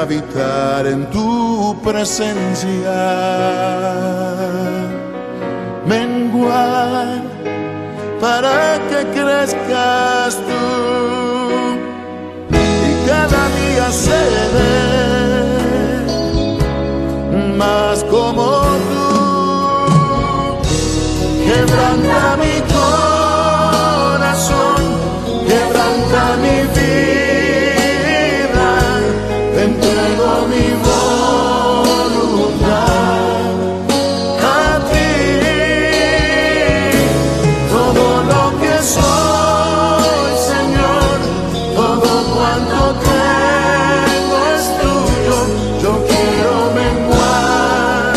habitar en tu presencia, menguar para que crezcas tú y cada día seré más como tú. Quebranta mi corazón, quebranta mi vida, te entrego mi voluntad a ti. Todo lo que soy, Señor, todo cuanto tengo es tuyo. Yo quiero menguar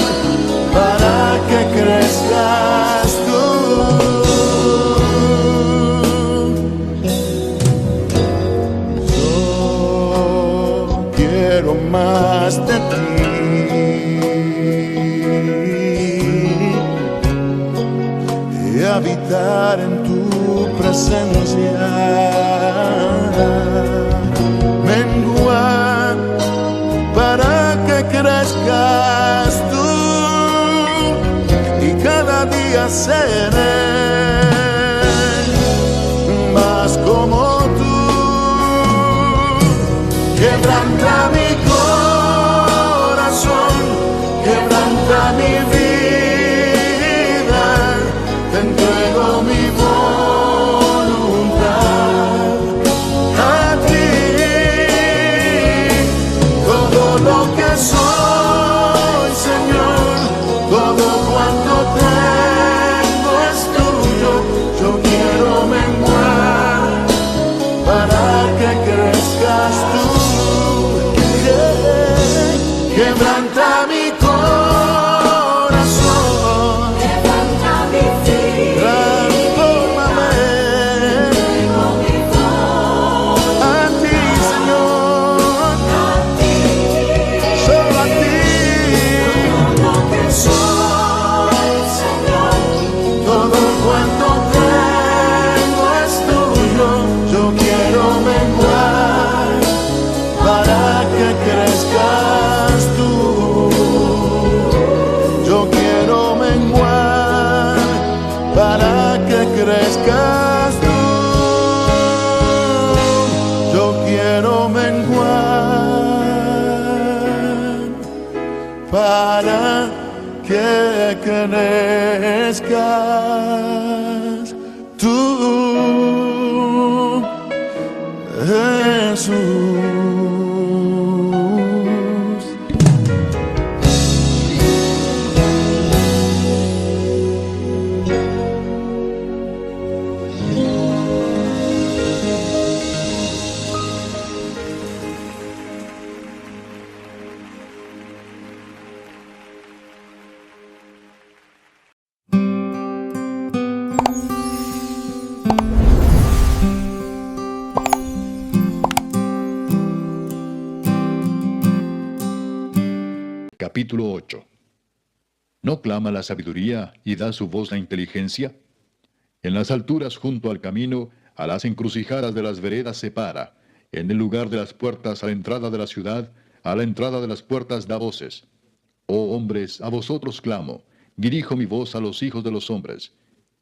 para que crezcas tú. Yo quiero más de ti y habitar en tu presencia, menguar para que crezcas tú y cada día seré más como tú. Quebranta mi corazón, quebranta mi vida, te entrego mi voluntad a ti. Todo lo que soy, Señor, todo cuanto tengo es tuyo. Yo quiero menguar para que crezcas tú. Quebranta mi corazón, Quebranta mi vida, transfórmame entrego mi voz a ti, Señor, a ti. solo a ti. Todo lo que soy, Señor, Todo cuanto tengo es tuyo. Yo quiero menguar para que crezcas tú. Yo quiero menguar para que crezcas tú. Yo quiero menguar para que crezcas tú, Jesús. Capítulo 8. ¿No clama la sabiduría y da su voz la inteligencia? En las alturas junto al camino, a las encrucijadas de las veredas se para. En el lugar de las puertas a la entrada de la ciudad, a la entrada de las puertas da voces. Oh hombres, a vosotros clamo, dirijo mi voz a los hijos de los hombres.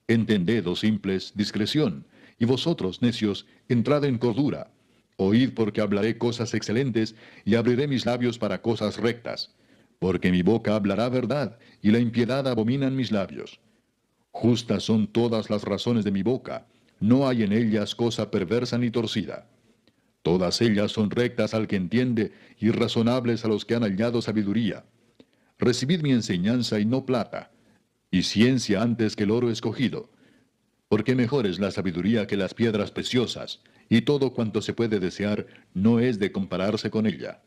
Entended, oh simples, discreción, y vosotros, necios, entrad en cordura. Oíd porque hablaré cosas excelentes, y abriré mis labios para cosas rectas. Porque mi boca hablará verdad, y la impiedad abominan mis labios. Justas son todas las razones de mi boca, no hay en ellas cosa perversa ni torcida. Todas ellas son rectas al que entiende, y razonables a los que han hallado sabiduría. Recibid mi enseñanza y no plata, y ciencia antes que el oro escogido. Porque mejor es la sabiduría que las piedras preciosas, y todo cuanto se puede desear no es de compararse con ella.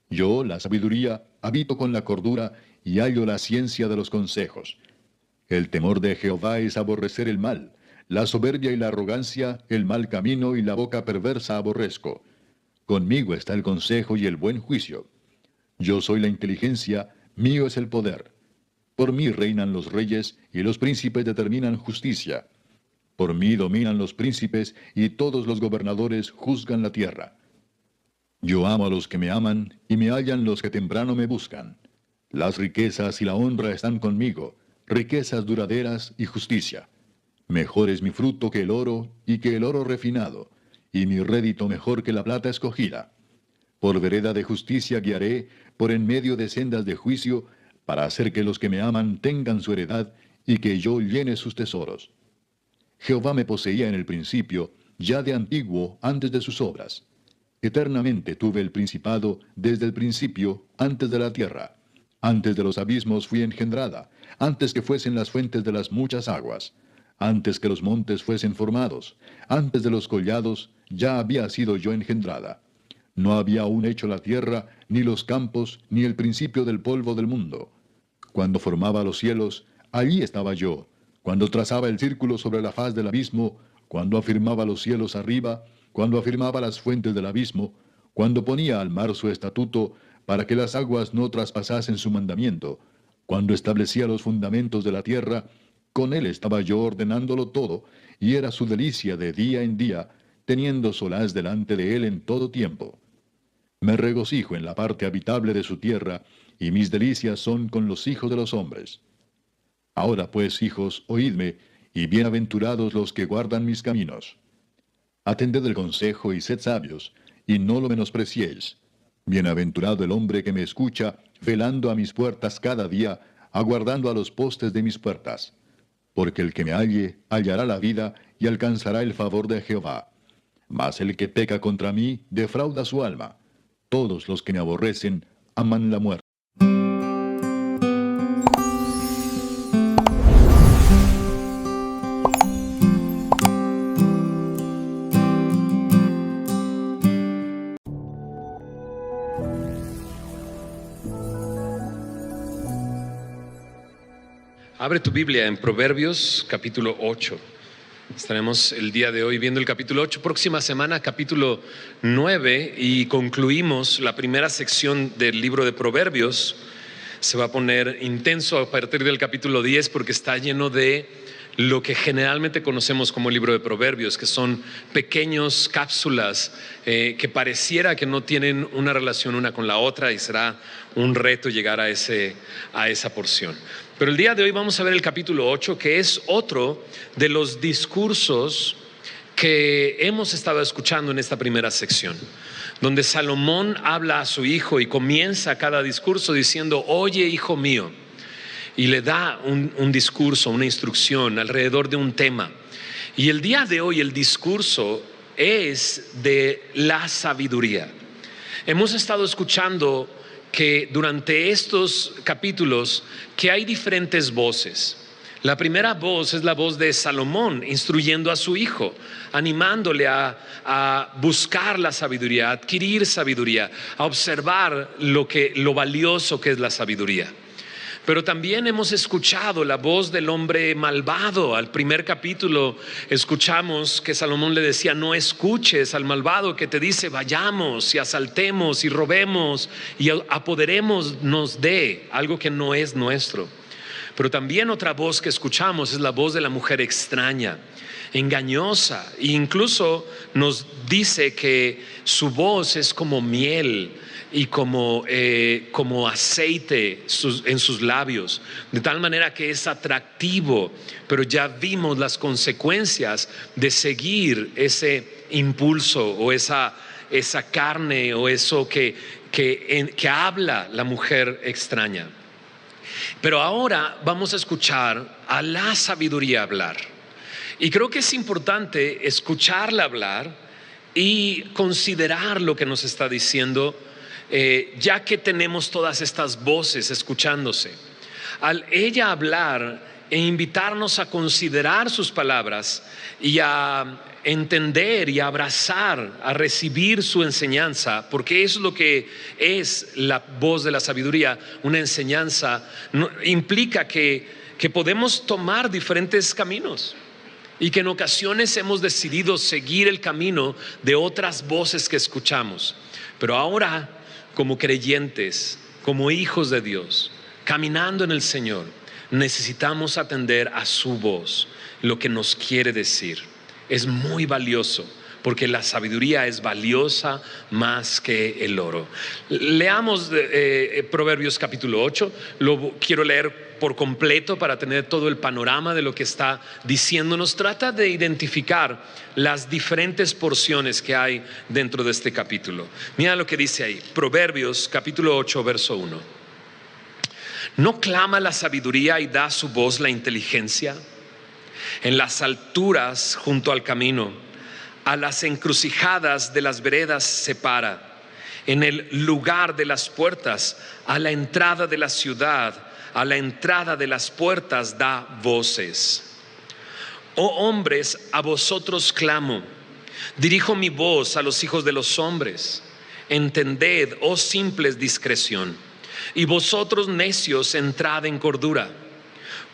Yo, la sabiduría, habito con la cordura, y hallo la ciencia de los consejos. El temor de Jehová es aborrecer el mal, la soberbia y la arrogancia, el mal camino y la boca perversa aborrezco. Conmigo está el consejo y el buen juicio. Yo soy la inteligencia, mío es el poder. Por mí reinan los reyes, y los príncipes determinan justicia. Por mí dominan los príncipes, y todos los gobernadores juzgan la tierra. Yo amo a los que me aman, y me hallan los que temprano me buscan. Las riquezas y la honra están conmigo, riquezas duraderas y justicia. Mejor es mi fruto que el oro, y que el oro refinado, y mi rédito mejor que la plata escogida. Por vereda de justicia guiaré, por en medio de sendas de juicio, para hacer que los que me aman tengan su heredad, y que yo llene sus tesoros. Jehová me poseía en el principio, ya de antiguo, antes de sus obras. Eternamente tuve el principado desde el principio, antes de la tierra. Antes de los abismos fui engendrada, antes que fuesen las fuentes de las muchas aguas. Antes que los montes fuesen formados, antes de los collados, ya había sido yo engendrada. No había aún hecho la tierra, ni los campos, ni el principio del polvo del mundo. Cuando formaba los cielos, allí estaba yo. Cuando trazaba el círculo sobre la faz del abismo, cuando afirmaba los cielos arriba, cuando afirmaba las fuentes del abismo, cuando ponía al mar su estatuto, para que las aguas no traspasasen su mandamiento, cuando establecía los fundamentos de la tierra, con él estaba yo ordenándolo todo, y era su delicia de día en día, teniendo solaz delante de él en todo tiempo. Me regocijo en la parte habitable de su tierra, y mis delicias son con los hijos de los hombres. Ahora pues, hijos, oídme, y bienaventurados los que guardan mis caminos. Atended el consejo y sed sabios, y no lo menospreciéis. Bienaventurado el hombre que me escucha, velando a mis puertas cada día, aguardando a los postes de mis puertas. Porque el que me halle, hallará la vida, y alcanzará el favor de Jehová. Mas el que peca contra mí, defrauda su alma. Todos los que me aborrecen, aman la muerte. Abre tu Biblia en Proverbios capítulo 8. Estaremos el día de hoy viendo el capítulo 8, próxima semana capítulo 9 y concluimos la primera sección del libro de Proverbios. Se va a poner intenso a partir del capítulo 10 porque está lleno de lo que generalmente conocemos como el libro de Proverbios, que son pequeños cápsulas que pareciera que no tienen una relación una con la otra, y será un reto llegar a esa porción. Pero el día de hoy vamos a ver el capítulo 8, que es otro de los discursos que hemos estado escuchando en esta primera sección, donde Salomón habla a su hijo y comienza cada discurso diciendo: oye, hijo mío, y le da un discurso, una instrucción alrededor de un tema. Y el día de hoy el discurso es de la sabiduría. Hemos estado escuchando que durante estos capítulos que hay diferentes voces. La primera voz es la voz de Salomón instruyendo a su hijo, animándole a buscar la sabiduría, a adquirir sabiduría, a observar lo valioso que es la sabiduría. Pero también hemos escuchado la voz del hombre malvado. Al primer capítulo escuchamos que Salomón le decía: no escuches al malvado que te dice vayamos y asaltemos y robemos y apoderémonos de algo que no es nuestro. Pero también otra voz que escuchamos es la voz de la mujer extraña, engañosa, e incluso nos dice que su voz es como miel y como aceite en sus labios, de tal manera que es atractivo. Pero ya vimos las consecuencias de seguir ese impulso o esa carne o eso que habla la mujer extraña. Pero ahora vamos a escuchar a la sabiduría hablar, y creo que es importante escucharla hablar y considerar lo que nos está diciendo, ya que tenemos todas estas voces escuchándose. Al ella hablar e invitarnos a considerar sus palabras y a entender y a abrazar, a recibir su enseñanza, porque eso es lo que es la voz de la sabiduría. Una enseñanza implica que podemos tomar diferentes caminos, y que en ocasiones hemos decidido seguir el camino de otras voces que escuchamos. Pero ahora, como creyentes, como hijos de Dios, caminando en el Señor, necesitamos atender a su voz, lo que nos quiere decir. Es muy valioso, porque la sabiduría es valiosa más que el oro. Leamos Proverbios capítulo 8, lo quiero leer por completo para tener todo el panorama de lo que está diciéndonos. Trata de identificar las diferentes porciones que hay dentro de este capítulo. Mira lo que dice ahí, Proverbios capítulo 8, verso 1. ¿No clama la sabiduría y da su voz la inteligencia? En las alturas junto al camino, a las encrucijadas de las veredas se para. En el lugar de las puertas, a la entrada de la ciudad, a la entrada de las puertas da voces. Oh hombres, a vosotros clamo, dirijo mi voz a los hijos de los hombres. Entended, oh simples, discreción, y vosotros necios, entrad en cordura.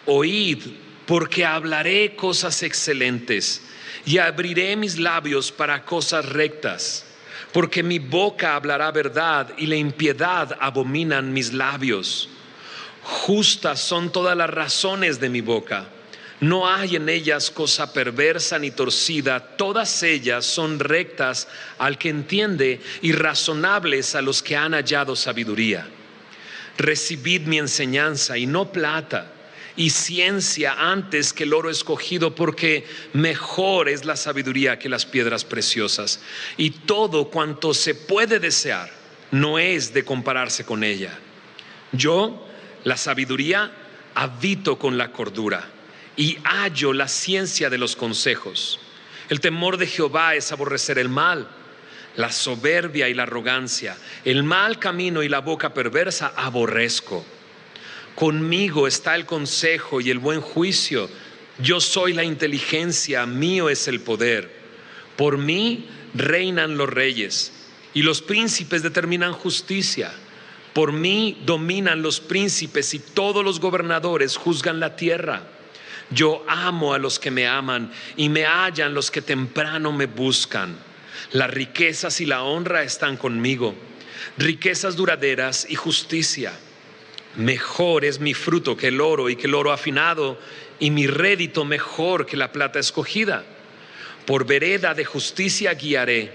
Oíd, porque hablaré cosas excelentes, y abriré mis labios para cosas rectas. Porque mi boca hablará verdad, y la impiedad abominan mis labios. Justas son todas las razones de mi boca, no hay en ellas cosa perversa ni torcida. Todas ellas son rectas al que entiende, y razonables a los que han hallado sabiduría. Recibid mi enseñanza, y no plata, y ciencia antes que el oro escogido, porque mejor es la sabiduría que las piedras preciosas, y todo cuanto se puede desear no es de compararse con ella. Yo, la sabiduría, habito con la cordura, y hallo la ciencia de los consejos. El temor de Jehová es aborrecer el mal, la soberbia y la arrogancia, el mal camino y la boca perversa aborrezco. Conmigo está el consejo y el buen juicio. Yo soy la inteligencia, mío es el poder. Por mí reinan los reyes, y los príncipes determinan justicia. Por mí dominan los príncipes, y todos los gobernadores juzgan la tierra. Yo amo a los que me aman, y me hallan los que temprano me buscan. Las riquezas y la honra están conmigo, riquezas duraderas y justicia. Mejor es mi fruto que el oro, y que el oro afinado, y mi rédito mejor que la plata escogida. Por vereda de justicia guiaré,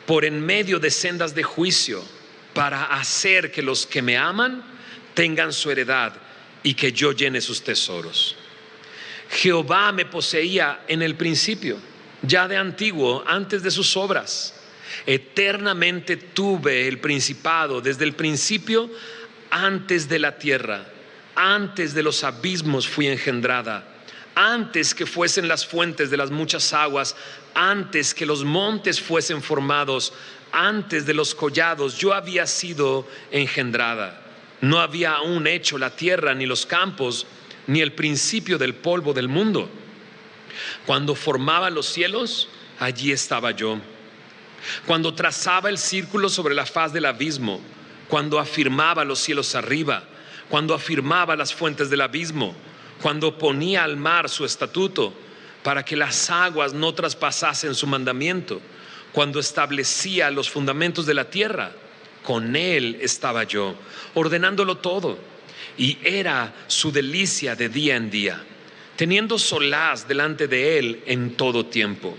por en medio de sendas de juicio, para hacer que los que me aman tengan su heredad, y que yo llene sus tesoros. Jehová me poseía en el principio, ya de antiguo, antes de sus obras. Eternamente tuve el principado, desde el principio, antes de la tierra, antes de los abismos fui engendrada, antes que fuesen las fuentes de las muchas aguas, antes que los montes fuesen formados, antes de los collados yo había sido engendrada. No había aún hecho la tierra, ni los campos, ni el principio del polvo del mundo. Cuando formaba los cielos, allí estaba yo. Cuando trazaba el círculo sobre la faz del abismo, cuando afirmaba los cielos arriba, cuando afirmaba las fuentes del abismo, cuando ponía al mar su estatuto, para que las aguas no traspasasen su mandamiento, cuando establecía los fundamentos de la tierra, con él estaba yo, ordenándolo todo, y era su delicia de día en día, teniendo solaz delante de él en todo tiempo.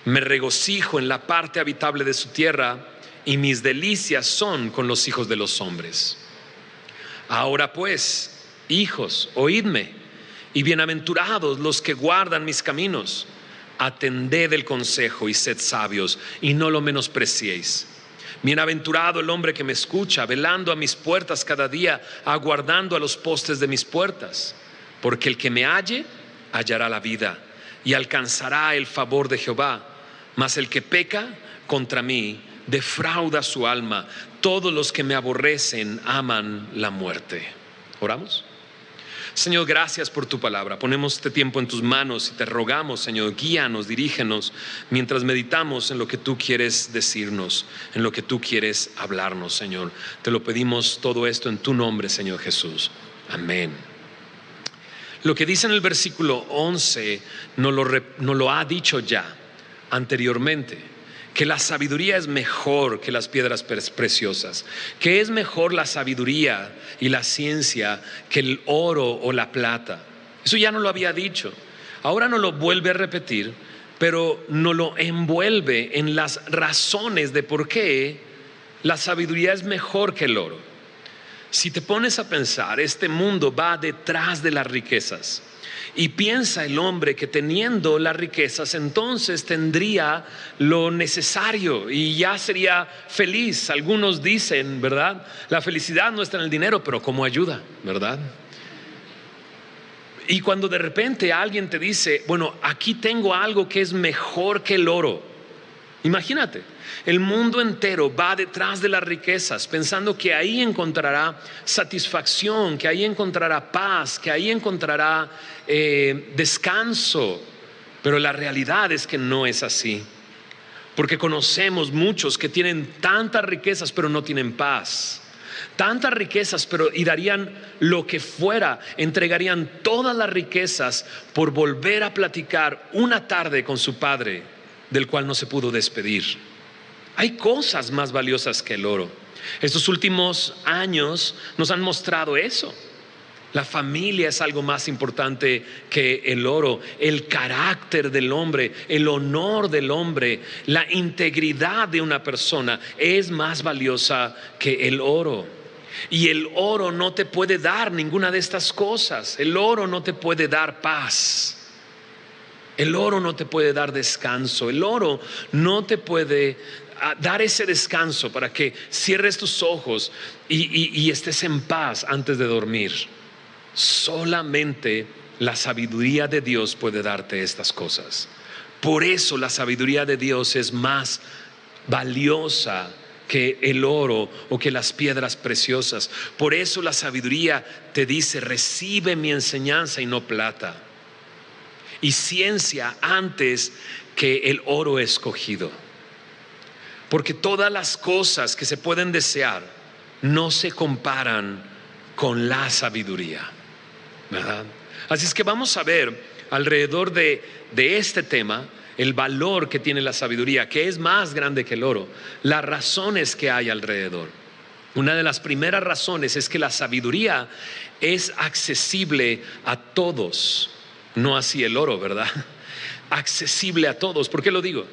Me regocijo en la parte habitable de su tierra, y mis delicias son con los hijos de los hombres. Ahora pues, hijos, oídme, y bienaventurados los que guardan mis caminos. Atended el consejo y sed sabios, y no lo menospreciéis. Bienaventurado el hombre que me escucha, velando a mis puertas cada día, aguardando a los postes de mis puertas. Porque el que me halle, hallará la vida, y alcanzará el favor de Jehová. Mas el que peca contra mí, defrauda su alma. Todos los que me aborrecen aman la muerte. ¿Oramos? Señor, gracias por tu palabra. Ponemos este tiempo en tus manos y te rogamos, Señor, guíanos, dirígenos mientras meditamos en lo que tú quieres decirnos, en lo que tú quieres hablarnos, Señor. Te lo pedimos todo esto en tu nombre, Señor Jesús. Amén. Lo que dice en el versículo 11 nos lo ha dicho ya anteriormente, que la sabiduría es mejor que las piedras preciosas, que es mejor la sabiduría y la ciencia que el oro o la plata. Eso ya no lo había dicho, ahora no lo vuelve a repetir, pero no lo envuelve en las razones de por qué la sabiduría es mejor que el oro. Si te pones a pensar, este mundo va detrás de las riquezas. Y piensa el hombre que teniendo las riquezas entonces tendría lo necesario y ya sería feliz. Algunos dicen, ¿verdad? La felicidad no está en el dinero, pero ¿cómo ayuda? ¿Verdad? Y cuando de repente alguien te dice, bueno, aquí tengo algo que es mejor que el oro. Imagínate, el mundo entero va detrás de las riquezas pensando que ahí encontrará satisfacción, que ahí encontrará paz, que ahí encontrará descanso. Pero la realidad es que no es así, porque conocemos muchos que tienen tantas riquezas pero no tienen paz. Tantas riquezas, pero y darían lo que fuera, entregarían todas las riquezas por volver a platicar una tarde con su padre, del cual no se pudo despedir. Hay cosas más valiosas que el oro. Estos últimos años nos han mostrado eso. La familia es algo más importante que el oro. El carácter del hombre, el honor del hombre, la integridad de una persona es más valiosa que el oro. Y el oro no te puede dar ninguna de estas cosas. El oro no te puede dar paz. El oro no te puede dar descanso. El oro no te puede dar ese descanso para que cierres tus ojos y estés en paz antes de dormir. Solamente la sabiduría de Dios puede darte estas cosas. Por eso la sabiduría de Dios es más valiosa que el oro o que las piedras preciosas. Por eso la sabiduría te dice: recibe mi enseñanza y no plata, y ciencia antes que el oro escogido. Porque todas las cosas que se pueden desear no se comparan con la sabiduría, ¿verdad? Así es que vamos a ver alrededor de este tema el valor que tiene la sabiduría, que es más grande que el oro, las razones que hay alrededor. Una de las primeras razones es que la sabiduría es accesible a todos. No así el oro, ¿verdad? Accesible a todos. ¿Por qué lo digo?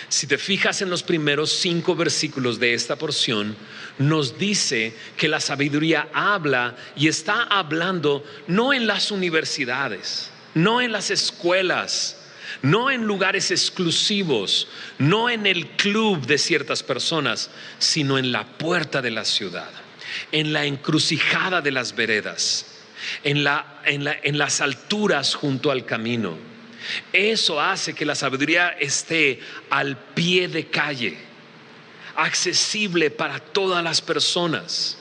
Si te fijas en los primeros 5 versículos de esta porción, nos dice que la sabiduría habla y está hablando no en las universidades, no en las escuelas, no en lugares exclusivos, no en el club de ciertas personas, sino en la puerta de la ciudad, en la encrucijada de las veredas, en las alturas junto al camino. Eso hace que la sabiduría esté al pie de calle, accesible para todas las personas.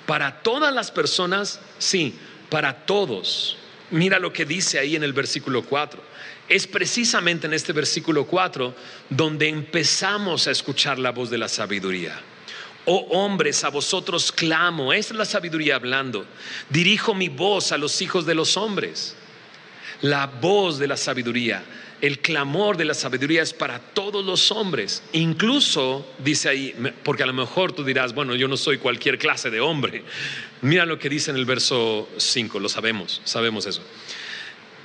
Para todas las personas, sí, para todos. Mira lo que dice ahí en el versículo 4. Es precisamente en este versículo 4 donde empezamos a escuchar la voz de la sabiduría. Oh hombres, a vosotros clamo. Esta es la sabiduría hablando. Dirijo mi voz a los hijos de los hombres. La voz de la sabiduría, el clamor de la sabiduría es para todos los hombres. Incluso dice ahí, porque a lo mejor tú dirás, bueno, yo no soy cualquier clase de hombre. Mira lo que dice en el verso 5, lo sabemos eso.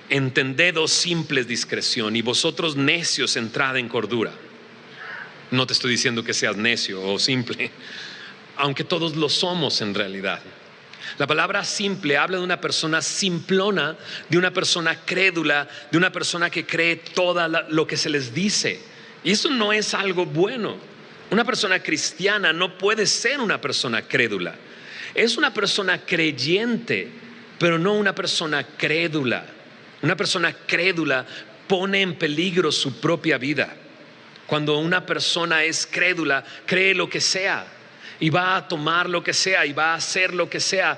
Entended, oh simples, discreción, y vosotros necios, entrad en cordura. No te estoy diciendo que seas necio o simple, aunque todos lo somos en realidad. La palabra simple habla de una persona simplona, de una persona crédula, de una persona que cree todo lo que se les dice. Y eso no es algo bueno. Una persona cristiana no puede ser una persona crédula. Es una persona creyente, pero no una persona crédula. Una persona crédula pone en peligro su propia vida. Cuando una persona es crédula, cree lo que sea y va a tomar lo que sea y va a hacer lo que sea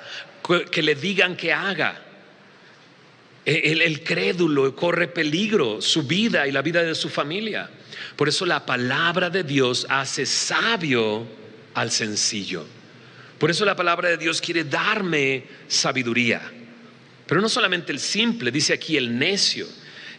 que le digan que haga. El crédulo corre peligro su vida y la vida de su familia. Por eso la palabra de Dios hace sabio al sencillo. Por eso la palabra de Dios quiere darme sabiduría. Pero no solamente el simple, dice aquí el necio.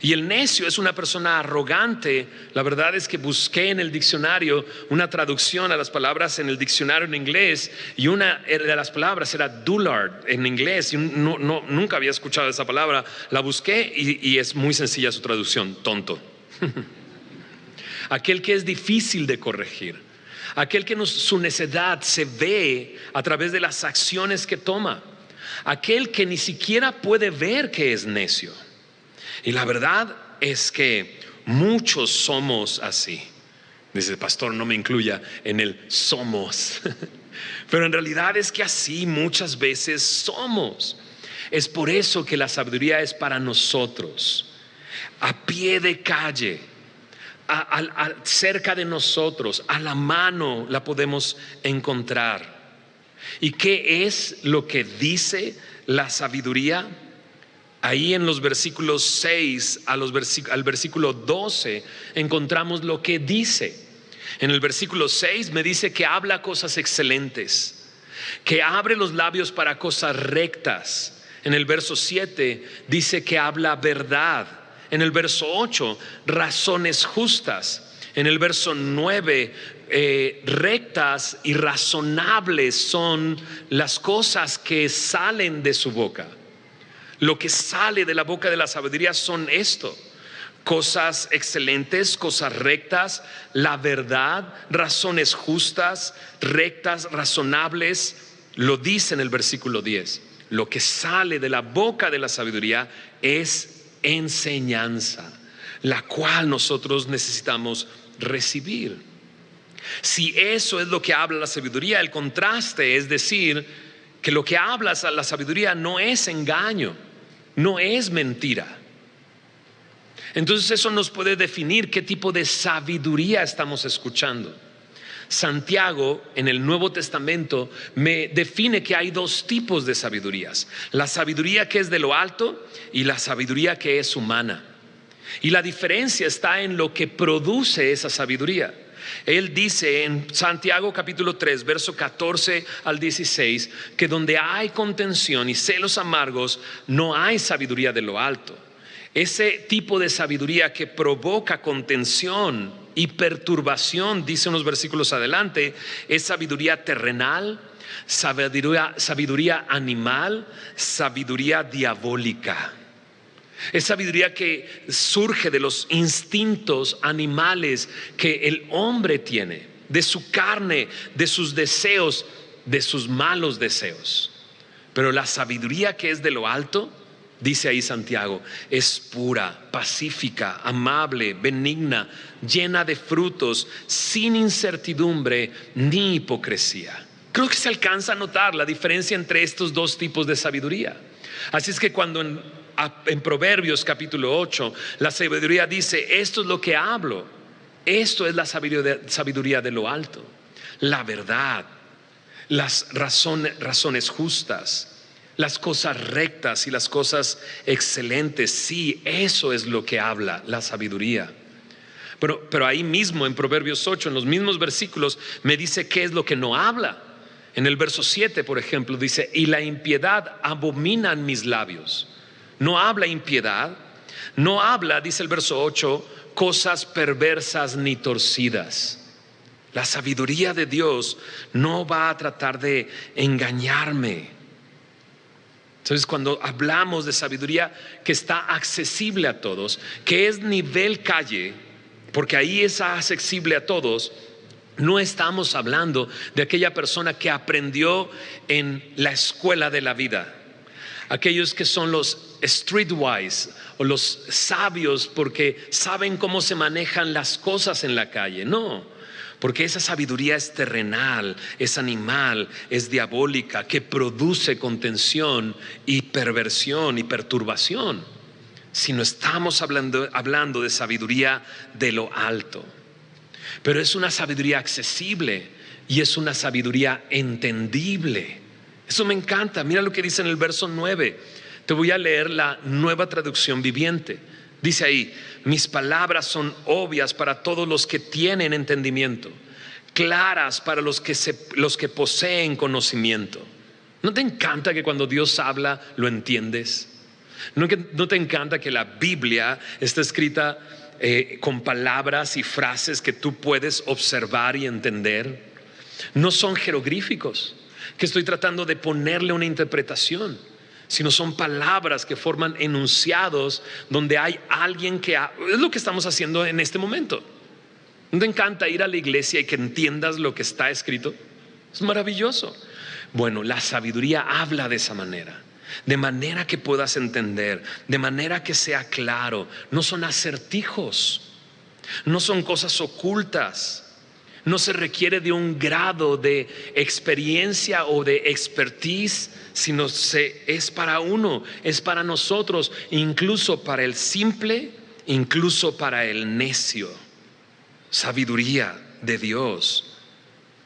Y el necio es una persona arrogante. La verdad es que busqué en el diccionario una traducción a las palabras en el diccionario en inglés, y una de las palabras era dullard en inglés. Y nunca había escuchado esa palabra. La busqué y es muy sencilla su traducción: tonto. Aquel que es difícil de corregir, aquel que su necedad se ve a través de las acciones que toma, aquel que ni siquiera puede ver que es necio. Y la verdad es que muchos somos así. Dice el pastor, no me incluya en el somos. Pero en realidad es que así muchas veces somos. Es por eso que la sabiduría es para nosotros, a pie de calle, cerca de nosotros, a la mano la podemos encontrar. ¿Y qué es lo que dice la sabiduría? Ahí en los versículos 6 al versículo 12 encontramos lo que dice. En el versículo 6 me dice que habla cosas excelentes, que abre los labios para cosas rectas. En el verso 7 dice que habla verdad. En el verso 8, razones justas. En el verso 9, rectas y razonables son las cosas que salen de su boca. Lo que sale de la boca de la sabiduría son esto: cosas excelentes, cosas rectas, la verdad, razones justas, rectas, razonables. Lo dice en el versículo 10. Lo que sale de la boca de la sabiduría es enseñanza, la cual nosotros necesitamos recibir. Si eso es lo que habla la sabiduría, el contraste es decir que lo que habla la sabiduría no es engaño, no es mentira. Entonces eso nos puede definir qué tipo de sabiduría estamos escuchando. Santiago en el Nuevo Testamento me define que hay dos tipos de sabidurías: la sabiduría que es de lo alto y la sabiduría que es humana. Y la diferencia está en lo que produce esa sabiduría. Él dice en Santiago capítulo 3 verso 14 al 16 que donde hay contención y celos amargos no hay sabiduría de lo alto. Ese tipo de sabiduría que provoca contención y perturbación, dice unos versículos adelante, es sabiduría terrenal, sabiduría animal, sabiduría diabólica. Es sabiduría que surge de los instintos animales que el hombre tiene, de su carne, de sus deseos, de sus malos deseos. Pero la sabiduría que es de lo alto, dice ahí Santiago, es pura, pacífica, amable, benigna, llena de frutos, sin incertidumbre ni hipocresía. Creo que se alcanza a notar la diferencia entre estos dos tipos de sabiduría. Así es que cuando en Proverbios capítulo 8 la sabiduría dice, esto es lo que hablo, esto es la sabiduría de lo alto, la verdad, las razones justas, las cosas rectas y las cosas excelentes. Sí, eso es lo que habla la sabiduría. Pero ahí mismo en Proverbios 8, en los mismos versículos, me dice qué es lo que no habla. En el verso 7, por ejemplo, dice, y la impiedad abominan mis labios. No habla impiedad, no habla, dice el verso 8, cosas perversas ni torcidas. La sabiduría de Dios no va a tratar de engañarme. Entonces, cuando hablamos de sabiduría que está accesible a todos, que es nivel calle, porque ahí es accesible a todos, no estamos hablando de aquella persona que aprendió en la escuela de la vida, aquellos que son los streetwise o los sabios porque saben cómo se manejan las cosas en la calle. No, porque esa sabiduría es terrenal, es animal, es diabólica, que produce contención y perversión y perturbación. Sino estamos hablando de sabiduría de lo alto. Pero es una sabiduría accesible y es una sabiduría entendible. Eso me encanta. Mira lo que dice en el verso 9. Te voy a leer la Nueva Traducción Viviente. Dice ahí, mis palabras son obvias para todos los que tienen entendimiento, claras para los que poseen conocimiento. ¿No te encanta que cuando Dios habla lo entiendes? ¿No te encanta que la Biblia está escrita con palabras y frases que tú puedes observar y entender? No son jeroglíficos que estoy tratando de ponerle una interpretación, sino son palabras que forman enunciados donde hay alguien que es lo que estamos haciendo en este momento. ¿No te encanta ir a la iglesia y que entiendas lo que está escrito? Es maravilloso. Bueno, la sabiduría habla de esa manera, de manera que puedas entender, de manera que sea claro. No son acertijos, no son cosas ocultas. No se requiere de un grado de experiencia o de expertise, sino es para uno, es para nosotros, incluso para el simple, incluso para el necio. Sabiduría de Dios.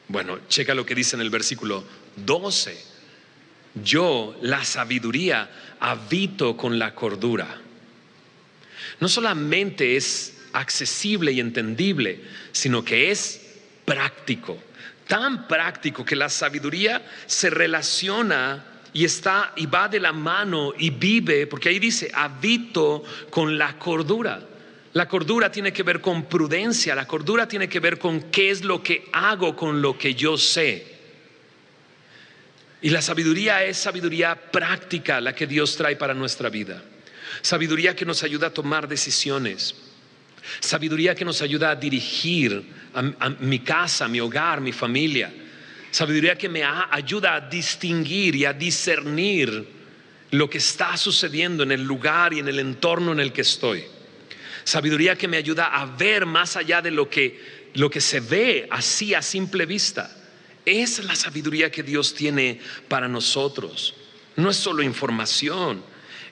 Bueno, checa lo que dice en el versículo 12. Yo, la sabiduría, habito con la cordura. No solamente es accesible y entendible, sino que es práctico, tan práctico que la sabiduría se relaciona y va de la mano y vive, porque ahí dice habito con la cordura. La cordura tiene que ver con prudencia, la cordura tiene que ver con qué es lo que hago con lo que yo sé. Y la sabiduría es sabiduría práctica, la que Dios trae para nuestra vida. Sabiduría que nos ayuda a tomar decisiones. Sabiduría que nos ayuda a dirigir a mi casa, mi hogar, mi familia. Sabiduría que me ayuda a distinguir y a discernir lo que está sucediendo en el lugar y en el entorno en el que estoy. Sabiduría que me ayuda a ver más allá de lo que se ve así a simple vista. Esa es la sabiduría que Dios tiene para nosotros. No es solo información,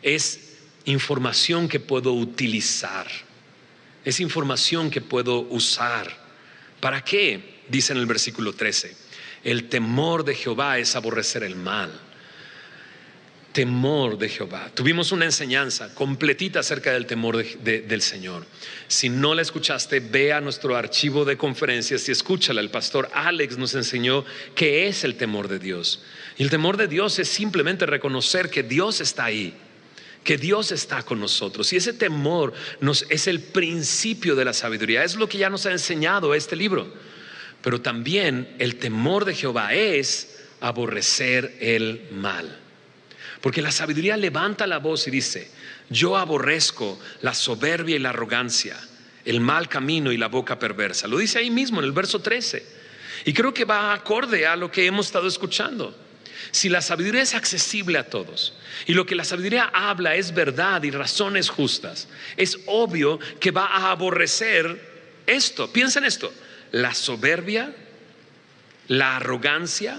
es información que puedo utilizar. Es información que puedo usar. ¿Para qué? Dice en el versículo 13. El temor de Jehová es aborrecer el mal. Temor de Jehová. Tuvimos una enseñanza completita acerca del temor del Señor. Si no la escuchaste, ve a nuestro archivo de conferencias y escúchala. El pastor Alex nos enseñó qué es el temor de Dios. Y el temor de Dios es simplemente reconocer que Dios está ahí, que Dios está con nosotros. Y ese temor es el principio de la sabiduría. Es lo que ya nos ha enseñado este libro. Pero también el temor de Jehová es aborrecer el mal. Porque la sabiduría levanta la voz y dice: yo aborrezco la soberbia y la arrogancia, el mal camino y la boca perversa. Lo dice ahí mismo en el verso 13. Y creo que va acorde a lo que hemos estado escuchando. Si la sabiduría es accesible a todos y lo que la sabiduría habla es verdad y razones justas, es obvio que va a aborrecer esto. Piensa en esto: la soberbia, la arrogancia,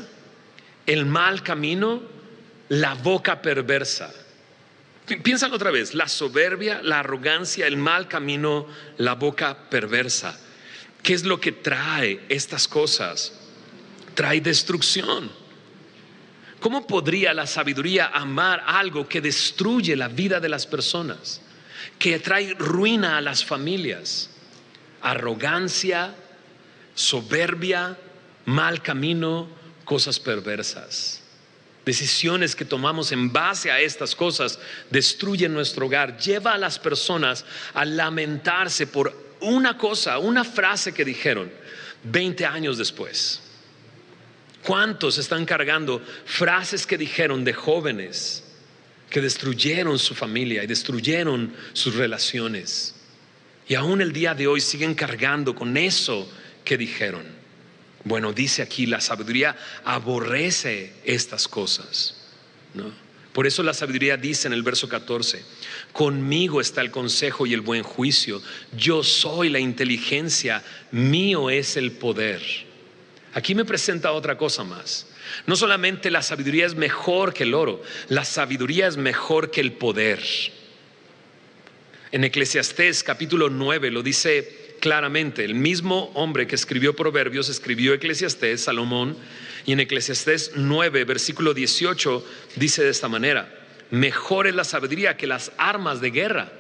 el mal camino, la boca perversa. Piénsalo otra vez: la soberbia, la arrogancia, el mal camino, la boca perversa. ¿Qué es lo que trae estas cosas? Trae destrucción. ¿Cómo podría la sabiduría amar algo que destruye la vida de las personas, que trae ruina a las familias? Arrogancia, soberbia, mal camino, cosas perversas. Decisiones que tomamos en base a estas cosas destruyen nuestro hogar, lleva a las personas a lamentarse por una cosa, una frase que dijeron 20 años después. ¿Cuántos están cargando frases que dijeron de jóvenes que destruyeron su familia y destruyeron sus relaciones? Y aún el día de hoy siguen cargando con eso que dijeron. Bueno, dice aquí: la sabiduría aborrece estas cosas, ¿no? Por eso la sabiduría dice en el verso 14: conmigo está el consejo y el buen juicio, yo soy la inteligencia, mío es el poder. Aquí me presenta otra cosa más. No solamente la sabiduría es mejor que el oro, la sabiduría es mejor que el poder. En Eclesiastés capítulo 9 lo dice claramente. El mismo hombre que escribió Proverbios escribió Eclesiastés, Salomón. Y en Eclesiastés 9 versículo 18 dice de esta manera: mejor es la sabiduría que las armas de guerra.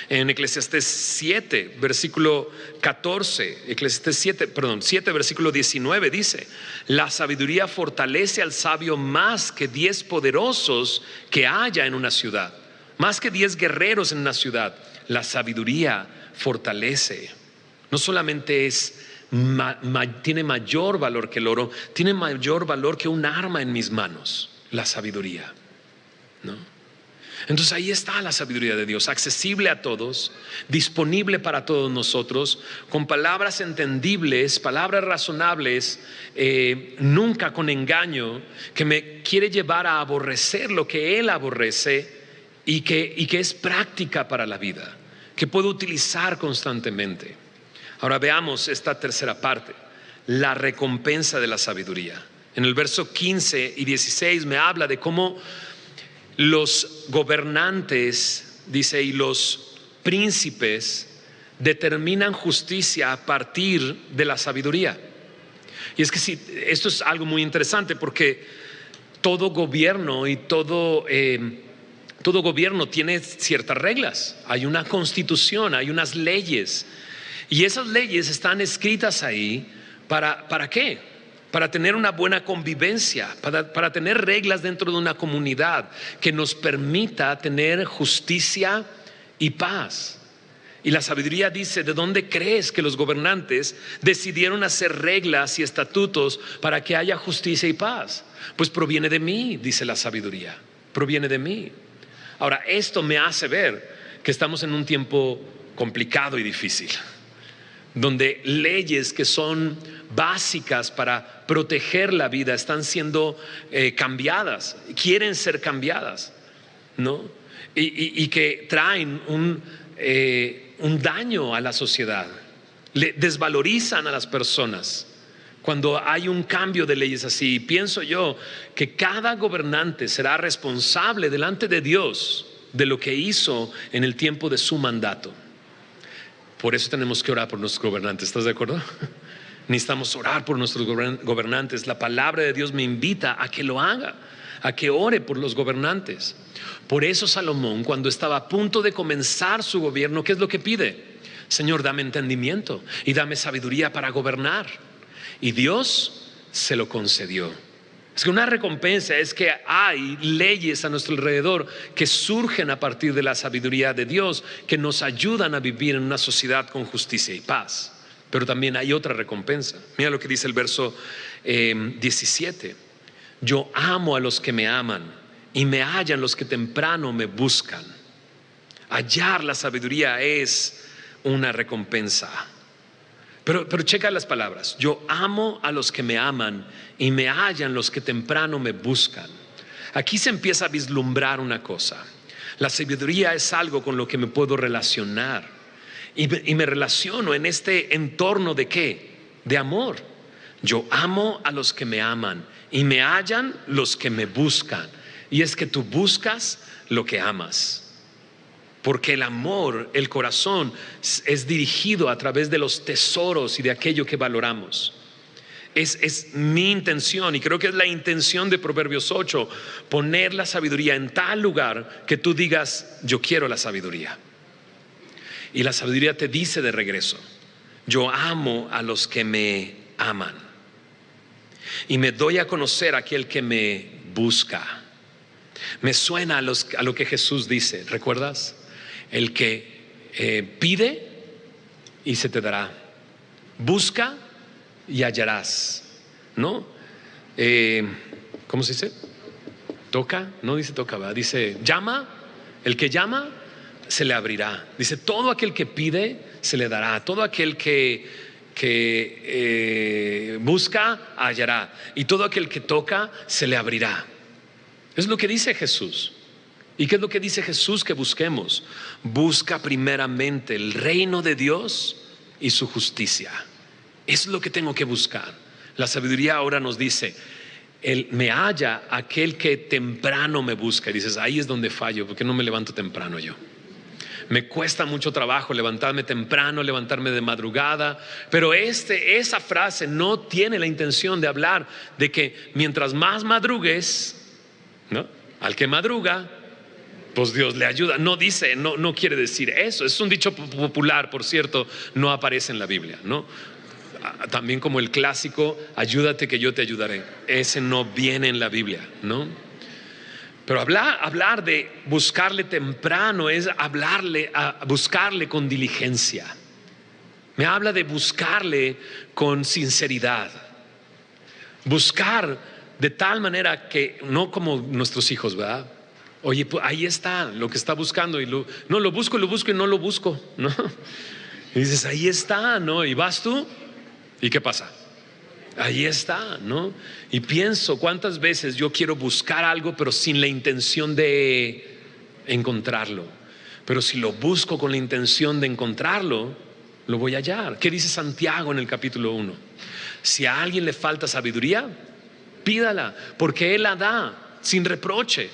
En Eclesiastés 7 versículo 14, Eclesiastés 7 versículo 19 dice: la sabiduría fortalece al sabio más que 10 poderosos que haya en una ciudad. Más que 10 guerreros en una ciudad, la sabiduría fortalece. No solamente tiene mayor valor que el oro, tiene mayor valor que un arma en mis manos, la sabiduría. ¿no? Entonces ahí está la sabiduría de Dios, accesible a todos, disponible para todos nosotros, con palabras entendibles, palabras razonables, nunca con engaño, que me quiere llevar a aborrecer lo que Él aborrece y que es práctica para la vida, que puedo utilizar constantemente. Ahora veamos esta tercera parte, la recompensa de la sabiduría. En el verso 15 y 16 me habla de cómo los gobernantes, dice, y los príncipes determinan justicia a partir de la sabiduría. Y es que sí, esto es algo muy interesante, porque todo gobierno y todo gobierno tiene ciertas reglas. Hay una constitución, hay unas leyes, y esas leyes están escritas ahí ¿para qué? Para tener una buena convivencia, para tener reglas dentro de una comunidad que nos permita tener justicia y paz. Y la sabiduría dice: ¿de dónde crees que los gobernantes decidieron hacer reglas y estatutos para que haya justicia y paz? Pues proviene de mí, dice la sabiduría, proviene de mí. Ahora, esto me hace ver que estamos en un tiempo complicado y difícil, donde leyes que son básicas para proteger la vida están siendo cambiadas, quieren ser cambiadas, ¿no? Y que traen un daño a la sociedad, le desvalorizan a las personas cuando hay un cambio de leyes así. Pienso yo que cada gobernante será responsable delante de Dios de lo que hizo en el tiempo de su mandato. Por eso tenemos que orar por nuestros gobernantes, ¿estás de acuerdo? Necesitamos orar por nuestros gobernantes. La palabra de Dios me invita a que lo haga, a que ore por los gobernantes. Por eso Salomón, cuando estaba a punto de comenzar su gobierno, ¿qué es lo que pide? Señor, dame entendimiento y dame sabiduría para gobernar. Y Dios se lo concedió. Es que una recompensa es que hay leyes a nuestro alrededor que surgen a partir de la sabiduría de Dios, que nos ayudan a vivir en una sociedad con justicia y paz. Pero también hay otra recompensa. Mira lo que dice el verso 17. Yo amo a los que me aman y me hallan los que temprano me buscan. Hallar la sabiduría es una recompensa. Pero checa las palabras. Yo amo a los que me aman y me hallan los que temprano me buscan. Aquí se empieza a vislumbrar una cosa. La sabiduría es algo con lo que me puedo relacionar. Y me relaciono en este entorno de ¿qué? De amor. Yo amo a los que me aman y me hallan los que me buscan. Y es que tú buscas lo que amas. Porque el amor, el corazón es dirigido a través de los tesoros y de aquello que valoramos. Es mi intención, y creo que es la intención de Proverbios 8, poner la sabiduría en tal lugar que tú digas: yo quiero la sabiduría. Y la sabiduría te dice de regreso: yo amo a los que me aman y me doy a conocer a aquel que me busca. Me suena a lo que Jesús dice, ¿recuerdas? El que pide y se te dará, busca y hallarás, ¿no? ¿Cómo se dice? Toca, no dice toca, ¿verdad? Dice llama, el que llama se le abrirá. Dice todo aquel que pide se le dará, todo aquel que busca hallará, y todo aquel que toca se le abrirá. Es lo que dice Jesús. ¿Y qué es lo que dice Jesús que busquemos? Busca primeramente el reino de Dios y su justicia. Es lo que tengo que buscar. La sabiduría ahora nos dice: me halla aquel que temprano me busca. Y dices: ahí es donde fallo, porque no me levanto temprano yo. Me cuesta mucho trabajo levantarme temprano, levantarme de madrugada. Pero esa frase no tiene la intención de hablar de que mientras más madrugues, ¿no? Al que madruga, pues Dios le ayuda. No dice, no quiere decir eso. Es un dicho popular, por cierto, no aparece en la Biblia, ¿no? También como el clásico, ayúdate que yo te ayudaré. Ese no viene en la Biblia, ¿no? Pero hablar de buscarle temprano es buscarle con diligencia. Me habla de buscarle con sinceridad. Buscar de tal manera que, no como nuestros hijos, ¿verdad? Oye, pues ahí está lo que está buscando y lo busco y no lo busco, ¿no? Y dices, ahí está, ¿no? Y vas tú, ¿y qué pasa? Ahí está, ¿no? Y pienso cuántas veces yo quiero buscar algo pero sin la intención de encontrarlo. Pero si lo busco con la intención de encontrarlo, lo voy a hallar. ¿Qué dice Santiago en el capítulo 1? Si a alguien le falta sabiduría, pídala, porque Él la da sin reproche.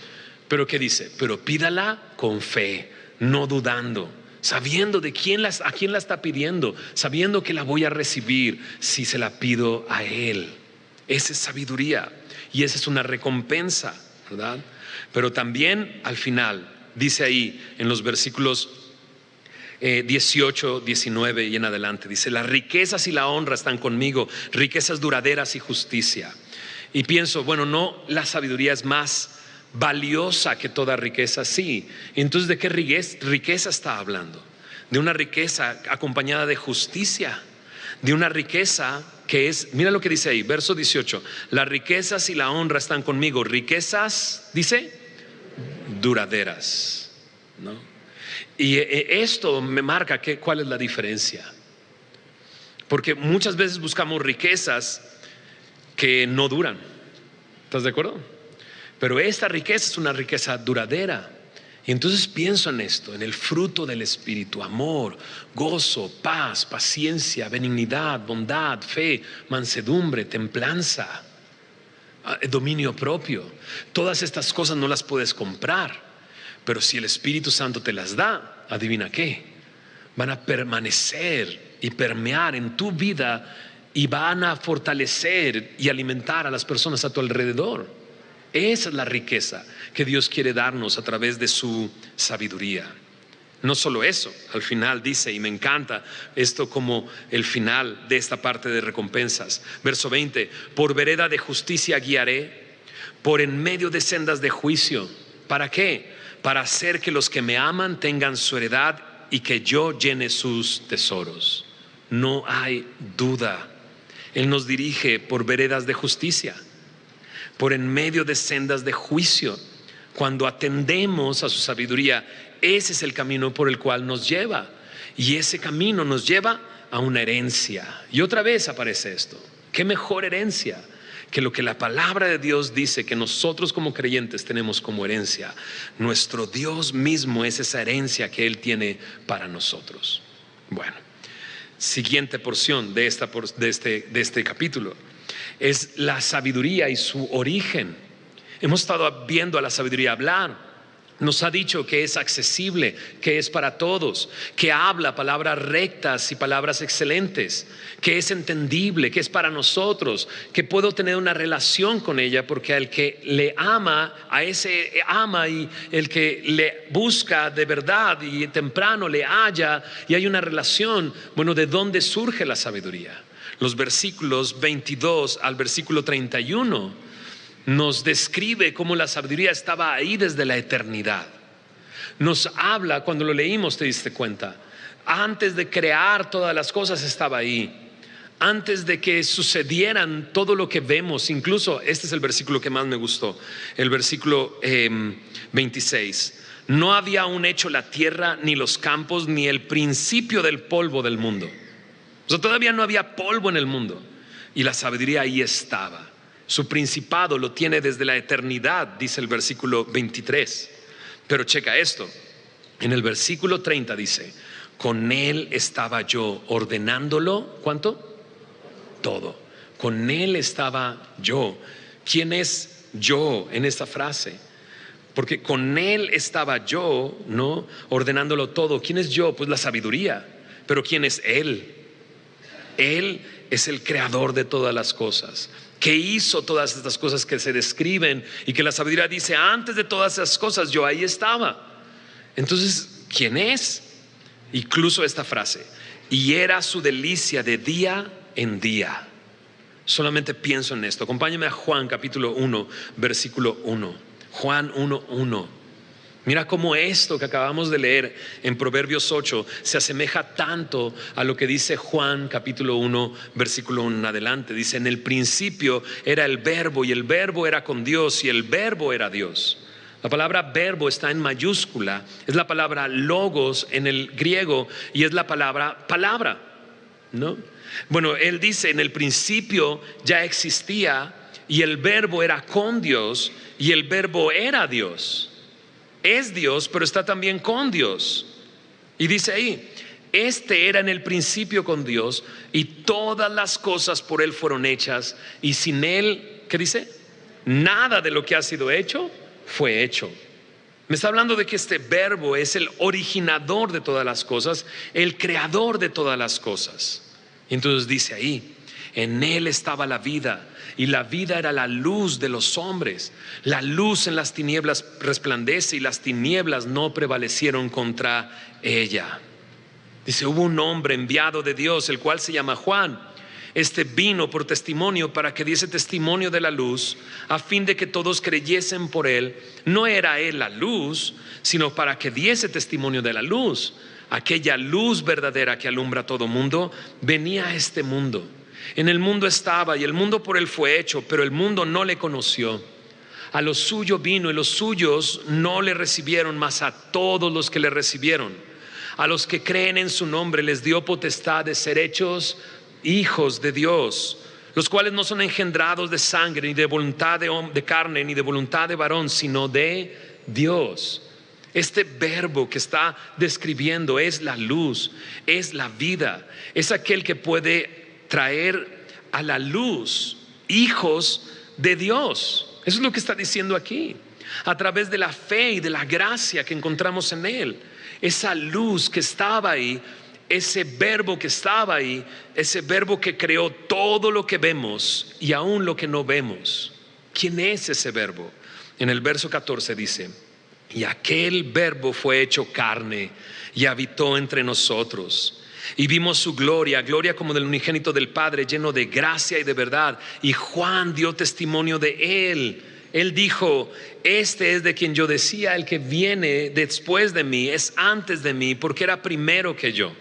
Pero ¿qué dice? Pero pídala con fe, no dudando, sabiendo a quién la está pidiendo, sabiendo que la voy a recibir si se la pido a Él. Esa es sabiduría y esa es una recompensa, ¿verdad? Pero también al final dice ahí en los versículos 18, 19 y en adelante, dice: las riquezas y la honra están conmigo, riquezas duraderas y justicia. Y pienso, bueno, no, la sabiduría es más valiosa que toda riqueza, sí. Entonces, ¿de qué riqueza está hablando? De una riqueza acompañada de justicia, de una riqueza que es, mira lo que dice ahí, verso 18: las riquezas y la honra están conmigo, riquezas, dice, duraderas, ¿no? Y esto me marca cuál es la diferencia, porque muchas veces buscamos riquezas que no duran. ¿Estás de acuerdo? Pero esta riqueza es una riqueza duradera. Y entonces pienso en esto, en el fruto del Espíritu: amor, gozo, paz, paciencia, benignidad, bondad, fe, mansedumbre, templanza, dominio propio. Todas estas cosas no las puedes comprar, pero si el Espíritu Santo te las da, adivina qué, van a permanecer y permear en tu vida y van a fortalecer y alimentar a las personas a tu alrededor. Esa es la riqueza que Dios quiere darnos a través de su sabiduría. No solo eso, al final dice, y me encanta esto como el final de esta parte de recompensas, verso 20: por vereda de justicia guiaré, por en medio de sendas de juicio. ¿Para qué? Para hacer que los que me aman tengan su heredad y que yo llene sus tesoros. No hay duda, Él nos dirige por veredas de justicia, por en medio de sendas de juicio. Cuando atendemos a su sabiduría, ese es el camino por el cual nos lleva, y ese camino nos lleva a una herencia. Y otra vez aparece esto: qué mejor herencia que lo que la palabra de Dios dice que nosotros como creyentes tenemos como herencia. Nuestro Dios mismo es esa herencia que Él tiene para nosotros. Bueno, siguiente porción de este capítulo es la sabiduría y su origen. Hemos estado viendo a la sabiduría hablar. Nos ha dicho que es accesible, que es para todos, que habla palabras rectas y palabras excelentes, que es entendible, que es para nosotros, que puedo tener una relación con ella, porque al que le ama, a ese ama, y el que le busca de verdad y temprano le halla, y hay una relación. Bueno, ¿de dónde surge la sabiduría? Los versículos 22 al versículo 31 nos describe cómo la sabiduría estaba ahí desde la eternidad. Nos habla, cuando lo leímos te diste cuenta, antes de crear todas las cosas estaba ahí, antes de que sucedieran todo lo que vemos. Incluso este es el versículo que más me gustó, el versículo 26: no había aún hecho la tierra, ni los campos, ni el principio del polvo del mundo. O sea, todavía no había polvo en el mundo, y la sabiduría ahí estaba. Su principado lo tiene desde la eternidad, dice el versículo 23. Pero checa esto, en el versículo 30 dice: con Él estaba yo ordenándolo. ¿Cuánto? Todo. Con Él estaba yo. ¿Quién es yo en esta frase? Porque con Él estaba yo, ¿no? Ordenándolo todo. ¿Quién es yo? Pues la sabiduría. Pero ¿quién es Él? Él es el creador de todas las cosas, que hizo todas estas cosas que se describen y que la sabiduría dice: antes de todas esas cosas yo ahí estaba. Entonces, ¿quién es? Incluso esta frase: y era su delicia de día en día. Solamente pienso en esto. Acompáñame a Juan capítulo 1 versículo 1. Juan 1:1. Mira cómo esto que acabamos de leer en Proverbios 8 se asemeja tanto a lo que dice Juan capítulo 1 versículo 1 en adelante. Dice: en el principio era el verbo, y el verbo era con Dios, y el verbo era Dios. La palabra verbo está en mayúscula, es la palabra logos en el griego y es la palabra palabra, ¿no? Bueno, él dice, en el principio ya existía y el verbo era con Dios y el verbo era Dios. Es Dios, pero está también con Dios. Y dice ahí, este era en el principio con Dios y todas las cosas por él fueron hechas y sin él, ¿qué dice? Nada de lo que ha sido hecho fue hecho. Me está hablando de que este verbo es el originador de todas las cosas, el creador de todas las cosas. Y entonces dice ahí, en él estaba la vida y la vida era la luz de los hombres. La luz en las tinieblas resplandece y las tinieblas no prevalecieron contra ella. Dice, hubo un hombre enviado de Dios, el cual se llama Juan. Este vino por testimonio para que diese testimonio de la luz, a fin de que todos creyesen por él. No era él la luz, sino para que diese testimonio de la luz. Aquella luz verdadera que alumbra a todo mundo venía a este mundo. En el mundo estaba y el mundo por él fue hecho, pero el mundo no le conoció. A lo suyo vino y los suyos no le recibieron, mas a todos los que le recibieron, a los que creen en su nombre, les dio potestad de ser hechos hijos de Dios, los cuales no son engendrados de sangre, ni de voluntad de carne, ni de voluntad de varón, sino de Dios. Este verbo que está describiendo es la luz, es la vida, es aquel que puede traer a la luz hijos de Dios. Eso es lo que está diciendo aquí, a través de la fe y de la gracia que encontramos en él. Esa luz que estaba ahí, ese verbo que estaba ahí, ese verbo que creó todo lo que vemos y aún lo que no vemos. ¿Quién es ese verbo? En el verso 14 dice, y aquel verbo fue hecho carne y habitó entre nosotros. Y vimos su gloria, gloria como del unigénito del Padre, lleno de gracia y de verdad. Y Juan dio testimonio de él. Él dijo, este es de quien yo decía, el que viene después de mí es antes de mí, porque era primero que yo.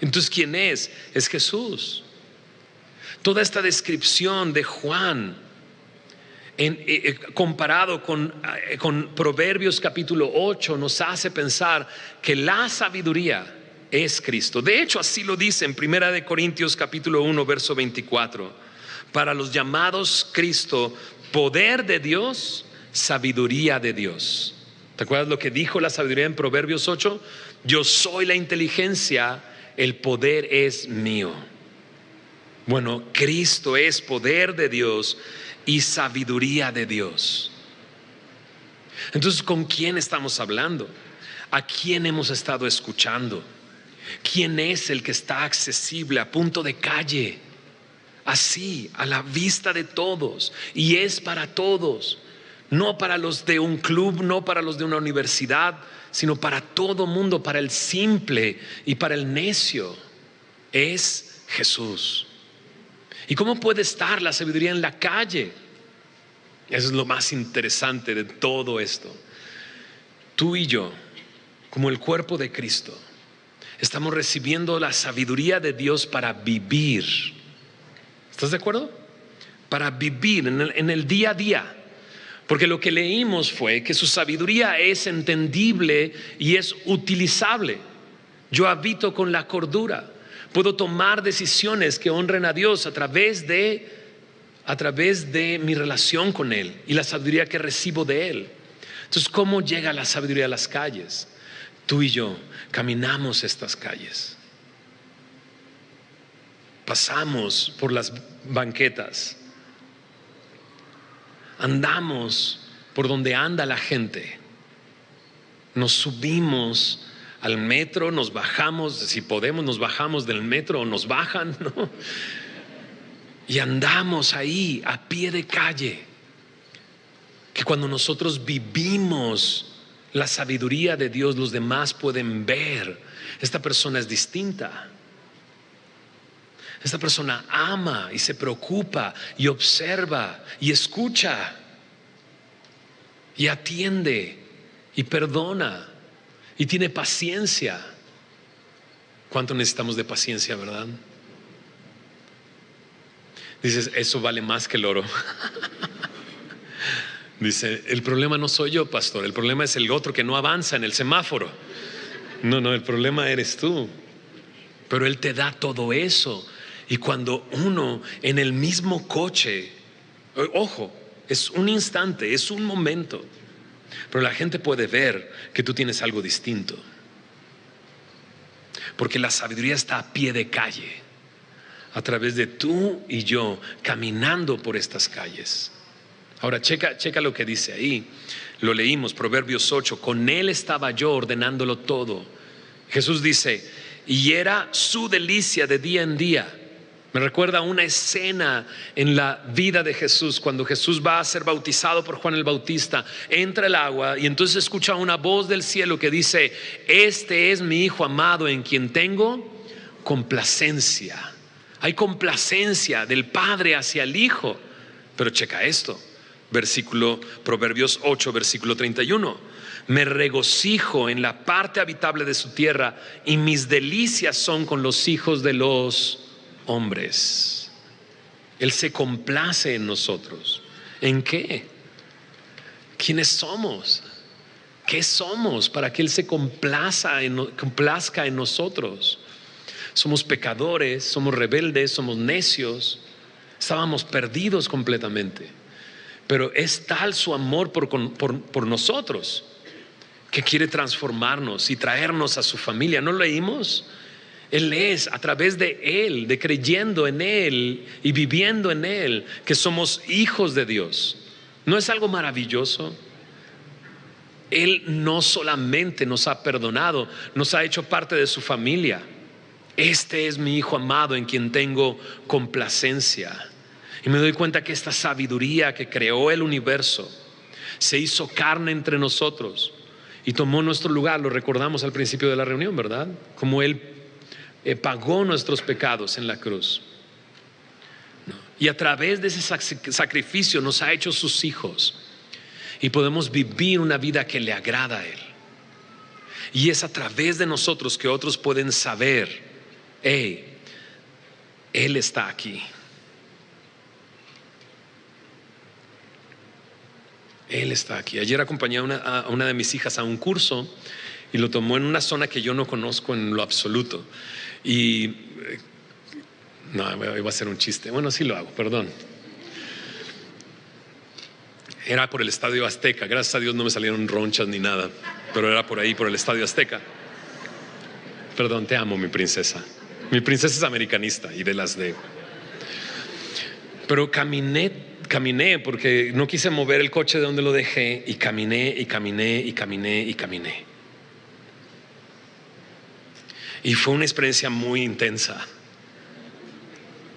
Entonces, ¿quién es? Es Jesús. Toda esta descripción de Juan comparado con Proverbios capítulo 8 nos hace pensar que la sabiduría es Cristo. De hecho, así lo dice en 1 Corintios capítulo 1 verso 24. Para los llamados Cristo, poder de Dios, sabiduría de Dios. ¿Te acuerdas lo que dijo la sabiduría en Proverbios 8? Yo soy la inteligencia, el poder es mío. Bueno, Cristo es poder de Dios y sabiduría de Dios. Entonces, ¿con quién estamos hablando? ¿A quién hemos estado escuchando? ¿Quién es el que está accesible a punto de calle? Así, a la vista de todos, y es para todos, no para los de un club, no para los de una universidad, sino para todo mundo, para el simple y para el necio. Es Jesús. ¿Y cómo puede estar la sabiduría en la calle? Eso es lo más interesante de todo esto. Tú y yo, como el cuerpo de Cristo, estamos recibiendo la sabiduría de Dios para vivir. ¿Estás de acuerdo? Para vivir en el día a día. Porque lo que leímos fue que su sabiduría es entendible y es utilizable. Yo habito con la cordura. Puedo tomar decisiones que honren a Dios a través de mi relación con Él y la sabiduría que recibo de Él. Entonces, ¿cómo llega la sabiduría a las calles? Tú y yo caminamos estas calles. Pasamos por las banquetas. Andamos por donde anda la gente. Nos subimos al metro, nos bajamos, si podemos nos bajamos del metro o nos bajan, ¿no? Y andamos ahí a pie de calle. Que cuando nosotros vivimos la sabiduría de Dios, los demás pueden ver, esta persona es distinta. Esta persona ama y se preocupa y observa y escucha y atiende y perdona y tiene paciencia. ¿Cuánto necesitamos de paciencia, verdad? Dices, eso vale más que el oro. Dice, el problema no soy yo, pastor, el problema es el otro que no avanza en el semáforo. No, el problema eres tú. Pero Él te da todo eso. Y cuando uno en el mismo coche, ojo, es un instante, es un momento, pero la gente puede ver que tú tienes algo distinto. Porque la sabiduría está a pie de calle, a través de tú y yo caminando por estas calles. Ahora checa lo que dice ahí. Lo leímos, Proverbios 8. Con Él estaba yo ordenándolo todo. Jesús dice, y era su delicia de día en día. Me recuerda una escena en la vida de Jesús, cuando Jesús va a ser bautizado por Juan el Bautista, entra el agua y entonces escucha una voz del cielo que dice, este es mi Hijo amado en quien tengo complacencia. Hay complacencia del Padre hacia el Hijo. Pero checa esto, Proverbios 8, versículo 31. Me regocijo en la parte habitable de su tierra y mis delicias son con los hijos de los hombres. Él se complace en nosotros. ¿En qué? ¿Quiénes somos? ¿Qué somos para que Él se complazca en nosotros? Somos pecadores, somos rebeldes, somos necios, estábamos perdidos completamente. Pero es tal su amor por nosotros que quiere transformarnos y traernos a su familia. ¿No leímos? Él es a través de Él, de creyendo en Él y viviendo en Él, que somos hijos de Dios. ¿No es algo maravilloso? Él no solamente nos ha perdonado, nos ha hecho parte de su familia. Este es mi Hijo amado en quien tengo complacencia. Y me doy cuenta que esta sabiduría que creó el universo se hizo carne entre nosotros y tomó nuestro lugar. Lo recordamos al principio de la reunión, ¿verdad? Como Él pagó nuestros pecados en la cruz, y a través de ese sacrificio nos ha hecho sus hijos y podemos vivir una vida que le agrada a Él. Y es a través de nosotros que otros pueden saber, hey, Él está aquí, Él está aquí. Ayer acompañé a una de mis hijas a un curso y lo tomó en una zona que yo no conozco en lo absoluto. Y no, iba a ser un chiste. Bueno, sí lo hago, perdón. Era por el Estadio Azteca. Gracias a Dios no me salieron ronchas ni nada, pero era por ahí, por el Estadio Azteca. Perdón, te amo, mi princesa. Mi princesa es americanista y de las de... Pero caminé porque no quise mover el coche de donde lo dejé, y caminé. Y fue una experiencia muy intensa.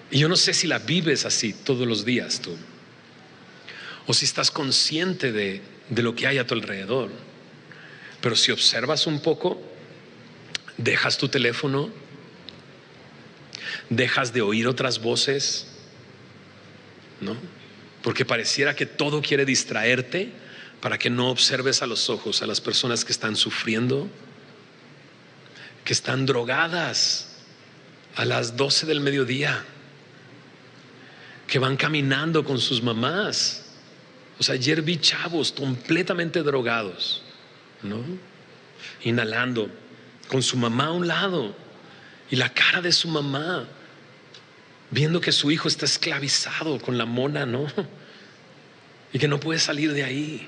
Y yo no sé si la vives así todos los días tú, o si estás consciente de lo que hay a tu alrededor. Pero si observas un poco, dejas tu teléfono, dejas de oír otras voces, ¿no? Porque pareciera que todo quiere distraerte para que no observes a los ojos a las personas que están sufriendo, que están drogadas a las 12 del mediodía, que van caminando con sus mamás. O sea, ayer vi chavos completamente drogados, ¿no? Inhalando, con su mamá a un lado, y la cara de su mamá, viendo que su hijo está esclavizado con la mona, ¿no? Y que no puede salir de ahí.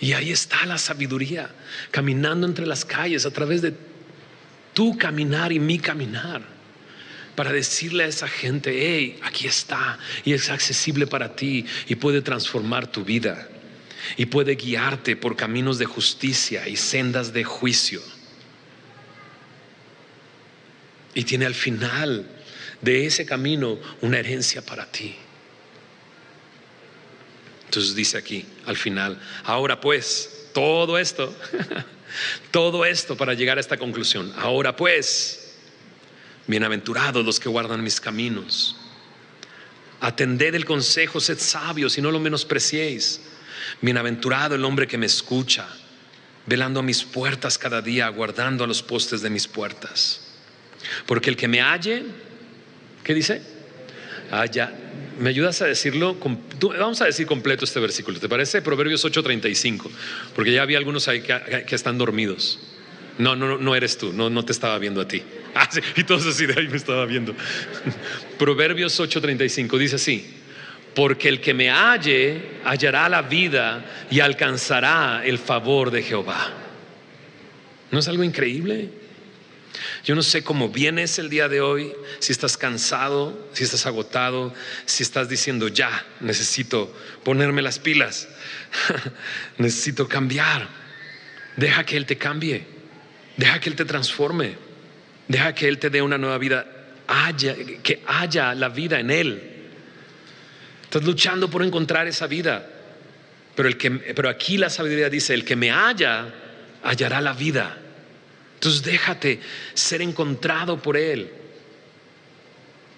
Y ahí está la sabiduría, caminando entre las calles a través de tu caminar y mi caminar, para decirle a esa gente, hey, aquí está, y es accesible para ti, y puede transformar tu vida, y puede guiarte por caminos de justicia y sendas de juicio. Y tiene al final de ese camino una herencia para ti. Entonces dice aquí al final, ahora pues, todo esto para llegar a esta conclusión. Ahora pues, bienaventurados los que guardan mis caminos. Atended el consejo, sed sabios y no lo menospreciéis. Bienaventurado el hombre que me escucha, velando a mis puertas cada día, guardando a los postes de mis puertas. Porque el que me halle, ¿qué dice? ¿Me ayudas a decirlo? Vamos a decir completo este versículo, ¿te parece? Proverbios 8:35, porque ya había algunos ahí que están dormidos. No eres tú, no te estaba viendo a ti. Sí, y todos así de ahí me estaba viendo. Proverbios 8:35 dice así: porque el que me halle hallará la vida y alcanzará el favor de Jehová. ¿No es algo increíble? Yo no sé cómo vienes el día de hoy, si estás cansado, si estás agotado, si estás diciendo ya, necesito ponerme las pilas, necesito cambiar. Deja que Él te cambie, deja que Él te transforme, deja que Él te dé una nueva vida, que haya la vida en Él. Estás luchando por encontrar esa vida, pero aquí la sabiduría dice: el que me halla, hallará la vida. Entonces déjate ser encontrado por Él.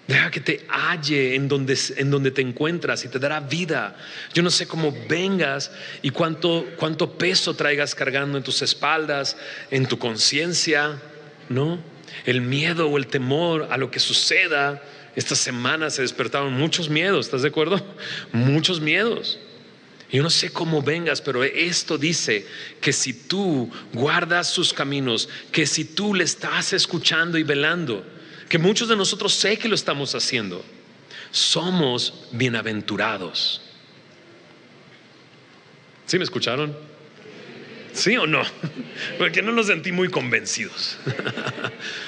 Deja que te halle en donde te encuentras y te dará vida. Yo no sé cómo vengas y cuánto peso traigas cargando en tus espaldas, en tu conciencia, ¿no? El miedo o el temor a lo que suceda. Esta semana se despertaron muchos miedos, ¿estás de acuerdo? Muchos miedos. Yo no sé cómo vengas, pero esto dice que si tú guardas sus caminos, que si tú le estás escuchando y velando, que muchos de nosotros sé que lo estamos haciendo, somos bienaventurados. ¿Sí me escucharon? ¿Sí o no? Porque no nos sentí muy convencidos.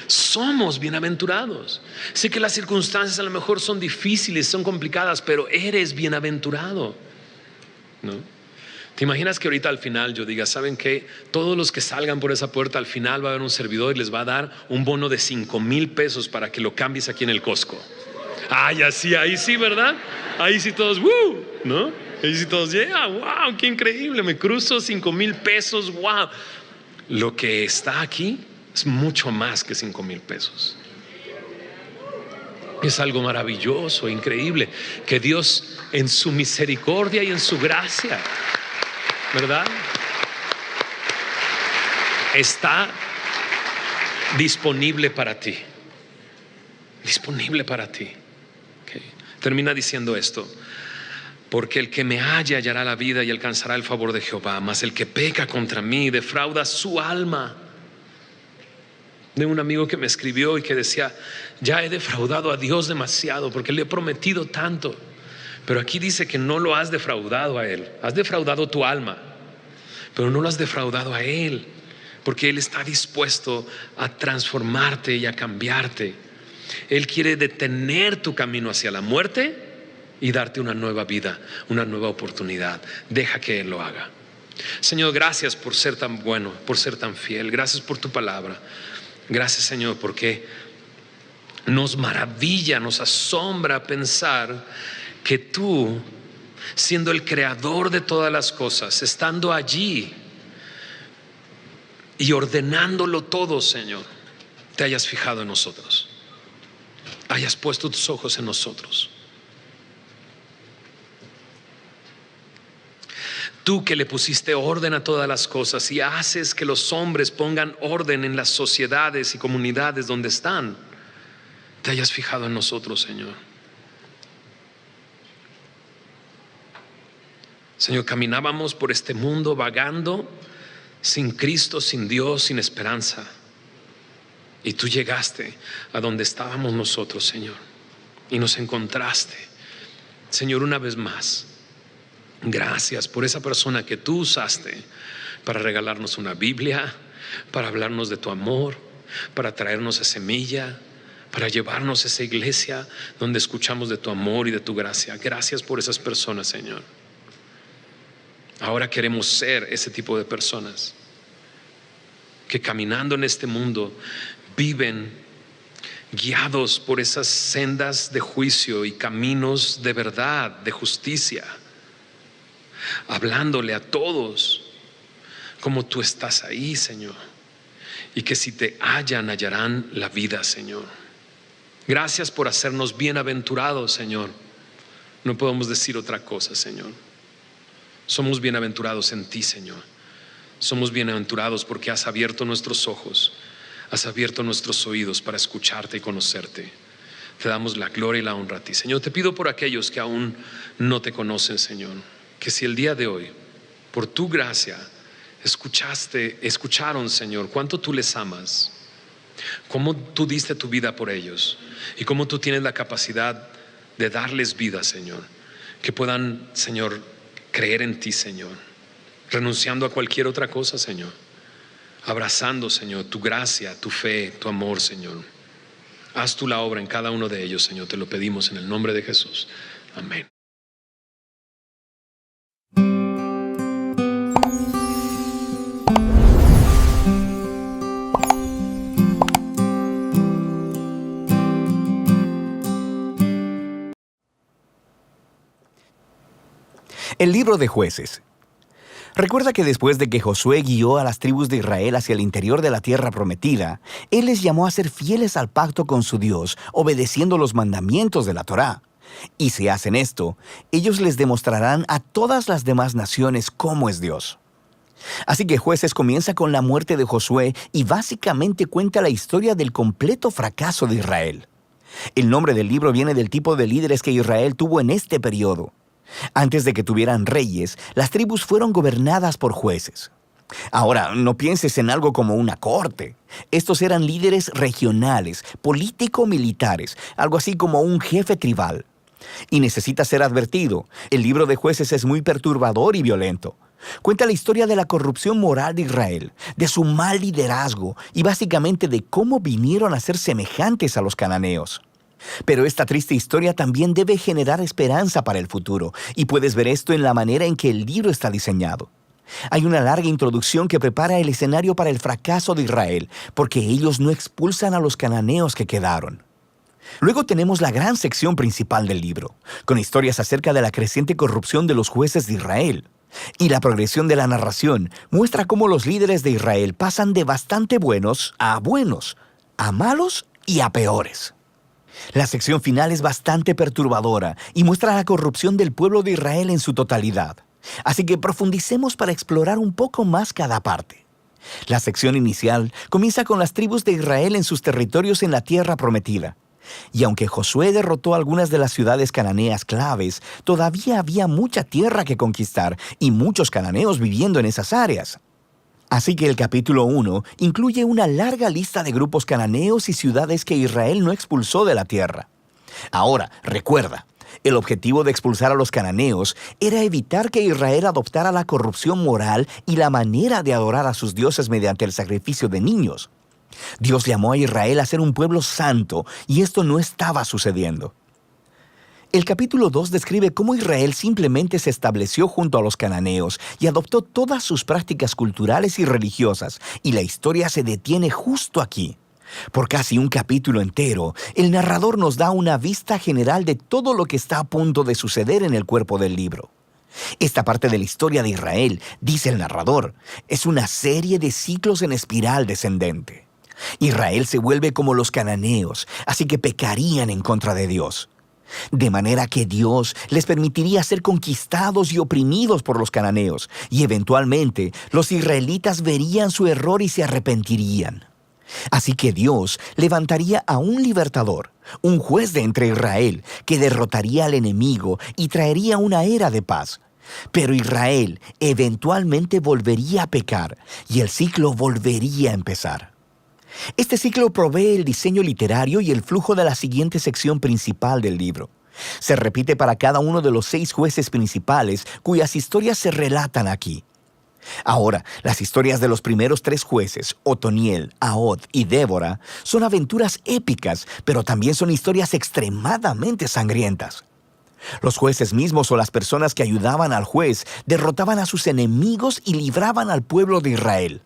Somos bienaventurados. Sé que las circunstancias a lo mejor son difíciles, son complicadas, pero eres bienaventurado, ¿no? ¿Te imaginas que ahorita al final yo diga: ¿saben qué? Todos los que salgan por esa puerta, al final va a haber un servidor y les va a dar un bono de 5,000 pesos para que lo cambies aquí en el Costco? Ay, así, ahí sí, ¿verdad? Ahí sí todos, ¿no? Ahí sí todos, wow, qué increíble, me cruzo 5,000 pesos, wow. Lo que está aquí es mucho más que 5,000 pesos. Es algo maravilloso, increíble, que Dios en su misericordia y en su gracia, ¿verdad?, está disponible para ti. Disponible para ti. Okay. Termina diciendo esto: porque el que me halle hallará la vida y alcanzará el favor de Jehová, mas el que peca contra mí defrauda su alma. De un amigo que me escribió y que decía: ya he defraudado a Dios demasiado porque le he prometido tanto. Pero aquí dice que no lo has defraudado a Él. Has defraudado tu alma, pero no lo has defraudado a Él, porque Él está dispuesto a transformarte y a cambiarte. Él quiere detener tu camino hacia la muerte y darte una nueva vida, una nueva oportunidad. Deja que Él lo haga. Señor, gracias por ser tan bueno, por ser tan fiel. Gracias por tu palabra. Gracias, Señor, porque nos maravilla, nos asombra pensar que tú, siendo el creador de todas las cosas, estando allí y ordenándolo todo, Señor, te hayas fijado en nosotros, hayas puesto tus ojos en nosotros. Tú que le pusiste orden a todas las cosas y haces que los hombres pongan orden en las sociedades y comunidades donde están, te hayas fijado en nosotros, Señor. Señor, caminábamos por este mundo vagando, sin Cristo, sin Dios, sin esperanza. Y tú llegaste a donde estábamos nosotros, Señor, y nos encontraste. Señor, una vez más, gracias por esa persona que tú usaste para regalarnos una Biblia, para hablarnos de tu amor, para traernos a Semilla, para llevarnos a esa iglesia donde escuchamos de tu amor y de tu gracia. Gracias por esas personas, Señor. Ahora queremos ser ese tipo de personas que caminando en este mundo viven guiados por esas sendas de juicio y caminos de verdad, de justicia, hablándole a todos como tú estás ahí, Señor, y que si te hallan, hallarán la vida, Señor. Gracias por hacernos bienaventurados, Señor. No podemos decir otra cosa, Señor. Somos bienaventurados en ti, Señor. Somos bienaventurados porque has abierto nuestros ojos, has abierto nuestros oídos para escucharte y conocerte. Te damos la gloria y la honra a ti, Señor. Te pido por aquellos que aún no te conocen, Señor, que si el día de hoy, por tu gracia, escucharon, Señor, cuánto tú les amas, cómo tú diste tu vida por ellos y cómo tú tienes la capacidad de darles vida, Señor, que puedan, Señor, creer en ti, Señor, renunciando a cualquier otra cosa, Señor, abrazando, Señor, tu gracia, tu fe, tu amor, Señor. Haz tú la obra en cada uno de ellos, Señor, te lo pedimos en el nombre de Jesús. Amén. El libro de Jueces. Recuerda que después de que Josué guió a las tribus de Israel hacia el interior de la tierra prometida, él les llamó a ser fieles al pacto con su Dios, obedeciendo los mandamientos de la Torá. Y si hacen esto, ellos les demostrarán a todas las demás naciones cómo es Dios. Así que Jueces comienza con la muerte de Josué y básicamente cuenta la historia del completo fracaso de Israel. El nombre del libro viene del tipo de líderes que Israel tuvo en este periodo. Antes de que tuvieran reyes, las tribus fueron gobernadas por jueces. Ahora, no pienses en algo como una corte. Estos eran líderes regionales, político-militares, algo así como un jefe tribal. Y necesita ser advertido, el libro de Jueces es muy perturbador y violento. Cuenta la historia de la corrupción moral de Israel, de su mal liderazgo y básicamente de cómo vinieron a ser semejantes a los cananeos. Pero esta triste historia también debe generar esperanza para el futuro, y puedes ver esto en la manera en que el libro está diseñado. Hay una larga introducción que prepara el escenario para el fracaso de Israel, porque ellos no expulsan a los cananeos que quedaron. Luego tenemos la gran sección principal del libro, con historias acerca de la creciente corrupción de los jueces de Israel. Y la progresión de la narración muestra cómo los líderes de Israel pasan de bastante buenos, a malos y a peores. La sección final es bastante perturbadora y muestra la corrupción del pueblo de Israel en su totalidad. Así que profundicemos para explorar un poco más cada parte. La sección inicial comienza con las tribus de Israel en sus territorios en la tierra prometida. Y aunque Josué derrotó algunas de las ciudades cananeas claves, todavía había mucha tierra que conquistar y muchos cananeos viviendo en esas áreas. Así que el capítulo 1 incluye una larga lista de grupos cananeos y ciudades que Israel no expulsó de la tierra. Ahora, recuerda, el objetivo de expulsar a los cananeos era evitar que Israel adoptara la corrupción moral y la manera de adorar a sus dioses mediante el sacrificio de niños. Dios llamó a Israel a ser un pueblo santo, y esto no estaba sucediendo. El capítulo 2 describe cómo Israel simplemente se estableció junto a los cananeos y adoptó todas sus prácticas culturales y religiosas, y la historia se detiene justo aquí. Por casi un capítulo entero, el narrador nos da una vista general de todo lo que está a punto de suceder en el cuerpo del libro. Esta parte de la historia de Israel, dice el narrador, es una serie de ciclos en espiral descendente. Israel se vuelve como los cananeos, así que pecarían en contra de Dios. De manera que Dios les permitiría ser conquistados y oprimidos por los cananeos, y eventualmente los israelitas verían su error y se arrepentirían. Así que Dios levantaría a un libertador, un juez de entre Israel, que derrotaría al enemigo y traería una era de paz. Pero Israel eventualmente volvería a pecar, y el ciclo volvería a empezar. Este ciclo provee el diseño literario y el flujo de la siguiente sección principal del libro. Se repite para cada uno de los 6 jueces principales cuyas historias se relatan aquí. Ahora, las historias de los primeros 3 jueces, Otoniel, Ahod y Débora, son aventuras épicas, pero también son historias extremadamente sangrientas. Los jueces mismos o las personas que ayudaban al juez derrotaban a sus enemigos y libraban al pueblo de Israel.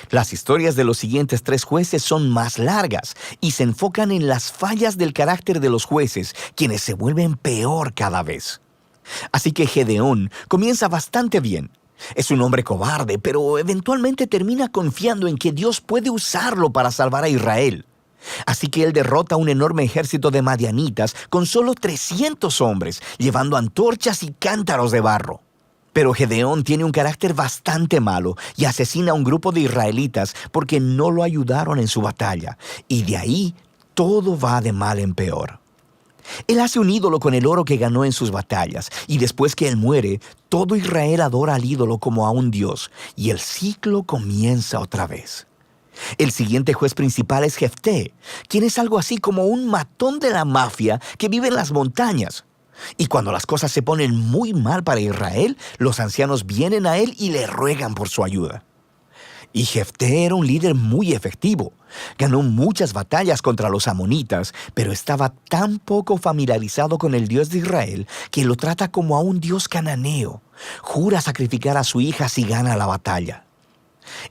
Las historias de los siguientes 3 jueces son más largas y se enfocan en las fallas del carácter de los jueces, quienes se vuelven peor cada vez. Así que Gedeón comienza bastante bien. Es un hombre cobarde, pero eventualmente termina confiando en que Dios puede usarlo para salvar a Israel. Así que él derrota a un enorme ejército de madianitas con solo 300 hombres, llevando antorchas y cántaros de barro. Pero Gedeón tiene un carácter bastante malo y asesina a un grupo de israelitas porque no lo ayudaron en su batalla. Y de ahí todo va de mal en peor. Él hace un ídolo con el oro que ganó en sus batallas, y después que él muere, todo Israel adora al ídolo como a un dios, y el ciclo comienza otra vez. El siguiente juez principal es Jefté, quien es algo así como un matón de la mafia que vive en las montañas. Y cuando las cosas se ponen muy mal para Israel, los ancianos vienen a él y le ruegan por su ayuda. Y Jefté era un líder muy efectivo. Ganó muchas batallas contra los amonitas, pero estaba tan poco familiarizado con el Dios de Israel que lo trata como a un dios cananeo. Jura sacrificar a su hija si gana la batalla.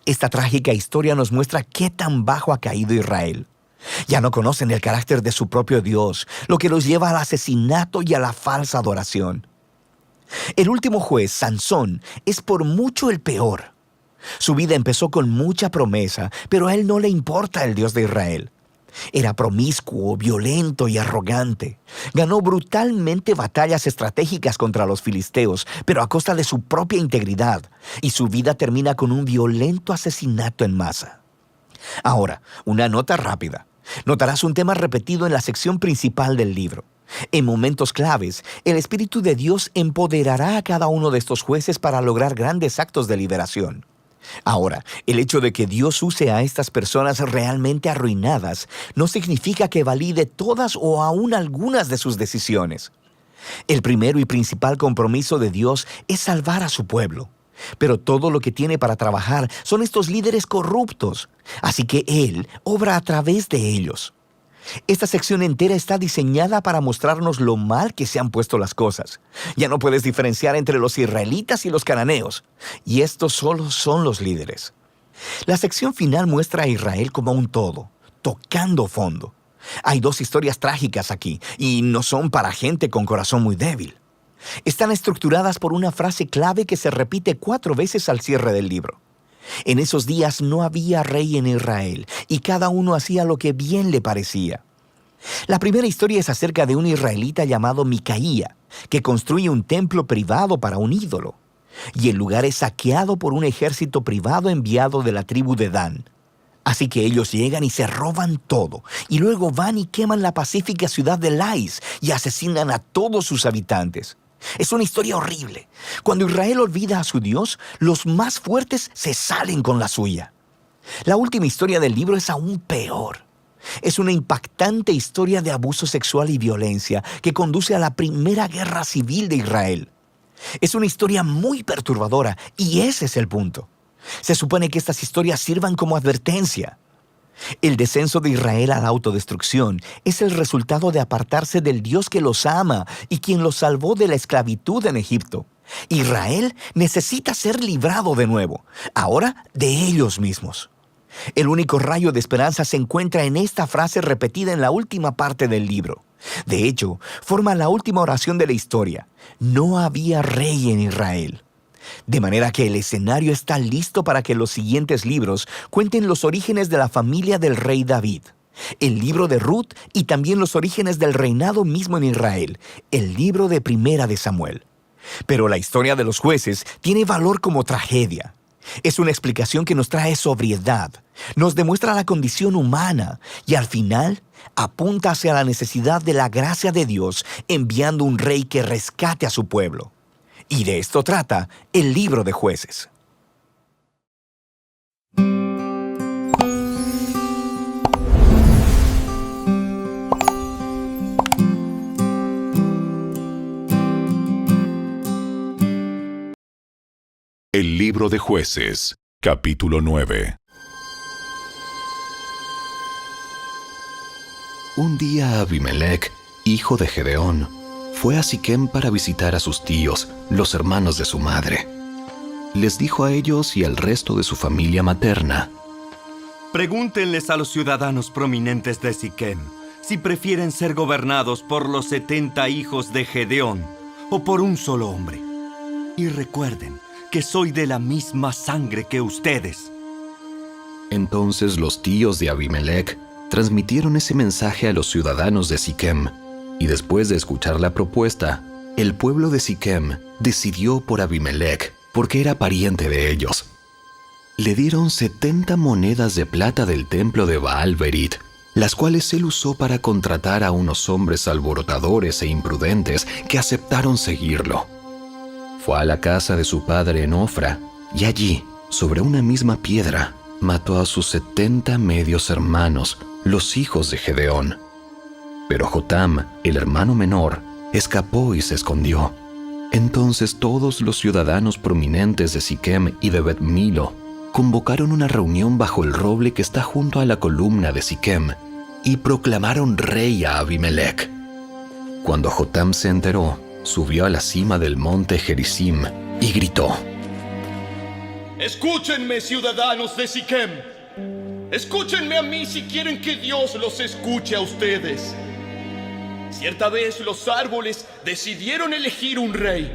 Esta trágica historia nos muestra qué tan bajo ha caído Israel. Ya no conocen el carácter de su propio Dios, lo que los lleva al asesinato y a la falsa adoración. El último juez, Sansón, es por mucho el peor. Su vida empezó con mucha promesa, pero a él no le importa el Dios de Israel. Era promiscuo, violento y arrogante. Ganó brutalmente batallas estratégicas contra los filisteos, pero a costa de su propia integridad, y su vida termina con un violento asesinato en masa. Ahora, una nota rápida. Notarás un tema repetido en la sección principal del libro. En momentos claves, el Espíritu de Dios empoderará a cada uno de estos jueces para lograr grandes actos de liberación. Ahora, el hecho de que Dios use a estas personas realmente arruinadas no significa que valide todas o aún algunas de sus decisiones. El primero y principal compromiso de Dios es salvar a su pueblo. Pero todo lo que tiene para trabajar son estos líderes corruptos, así que Él obra a través de ellos. Esta sección entera está diseñada para mostrarnos lo mal que se han puesto las cosas. Ya no puedes diferenciar entre los israelitas y los cananeos, y estos solo son los líderes. La sección final muestra a Israel como un todo, tocando fondo. Hay dos historias trágicas aquí, y no son para gente con corazón muy débil. Están estructuradas por una frase clave que se repite 4 veces al cierre del libro. En esos días no había rey en Israel, y cada uno hacía lo que bien le parecía. La primera historia es acerca de un israelita llamado Micaía, que construye un templo privado para un ídolo, y el lugar es saqueado por un ejército privado enviado de la tribu de Dan. Así que ellos llegan y se roban todo, y luego van y queman la pacífica ciudad de Lais y asesinan a todos sus habitantes. Es una historia horrible. Cuando Israel olvida a su Dios, los más fuertes se salen con la suya. La última historia del libro es aún peor. Es una impactante historia de abuso sexual y violencia que conduce a la primera guerra civil de Israel. Es una historia muy perturbadora y ese es el punto. Se supone que estas historias sirvan como advertencia. El descenso de Israel a la autodestrucción es el resultado de apartarse del Dios que los ama y quien los salvó de la esclavitud en Egipto. Israel necesita ser librado de nuevo, ahora de ellos mismos. El único rayo de esperanza se encuentra en esta frase repetida en la última parte del libro. De hecho, forma la última oración de la historia. No había rey en Israel. De manera que el escenario está listo para que los siguientes libros cuenten los orígenes de la familia del rey David, el libro de Ruth y también los orígenes del reinado mismo en Israel, el libro de Primera de Samuel. Pero la historia de los jueces tiene valor como tragedia. Es una explicación que nos trae sobriedad, nos demuestra la condición humana y al final apunta hacia la necesidad de la gracia de Dios enviando un rey que rescate a su pueblo. Y de esto trata el libro de Jueces. El libro de Jueces, capítulo 9. Un día Abimelec, hijo de Gedeón, fue a Siquem para visitar a sus tíos, los hermanos de su madre. Les dijo a ellos y al resto de su familia materna: Pregúntenles a los ciudadanos prominentes de Siquem si prefieren ser gobernados por los 70 hijos de Gedeón o por un solo hombre. Y recuerden que soy de la misma sangre que ustedes. Entonces los tíos de Abimelec transmitieron ese mensaje a los ciudadanos de Siquem, y después de escuchar la propuesta, el pueblo de Siquem decidió por Abimelec, porque era pariente de ellos. Le dieron 70 monedas de plata del templo de Baal Berit, las cuales él usó para contratar a unos hombres alborotadores e imprudentes que aceptaron seguirlo. Fue a la casa de su padre en Ofra, y allí, sobre una misma piedra, mató a sus 70 medios hermanos, los hijos de Gedeón. Pero Jotam, el hermano menor, escapó y se escondió. Entonces todos los ciudadanos prominentes de Siquem y de Bet Milo convocaron una reunión bajo el roble que está junto a la columna de Siquem y proclamaron rey a Abimelec. Cuando Jotam se enteró, subió a la cima del monte Gerizim y gritó: Escúchenme, ciudadanos de Siquem. Escúchenme a mí si quieren que Dios los escuche a ustedes. Cierta vez los árboles decidieron elegir un rey.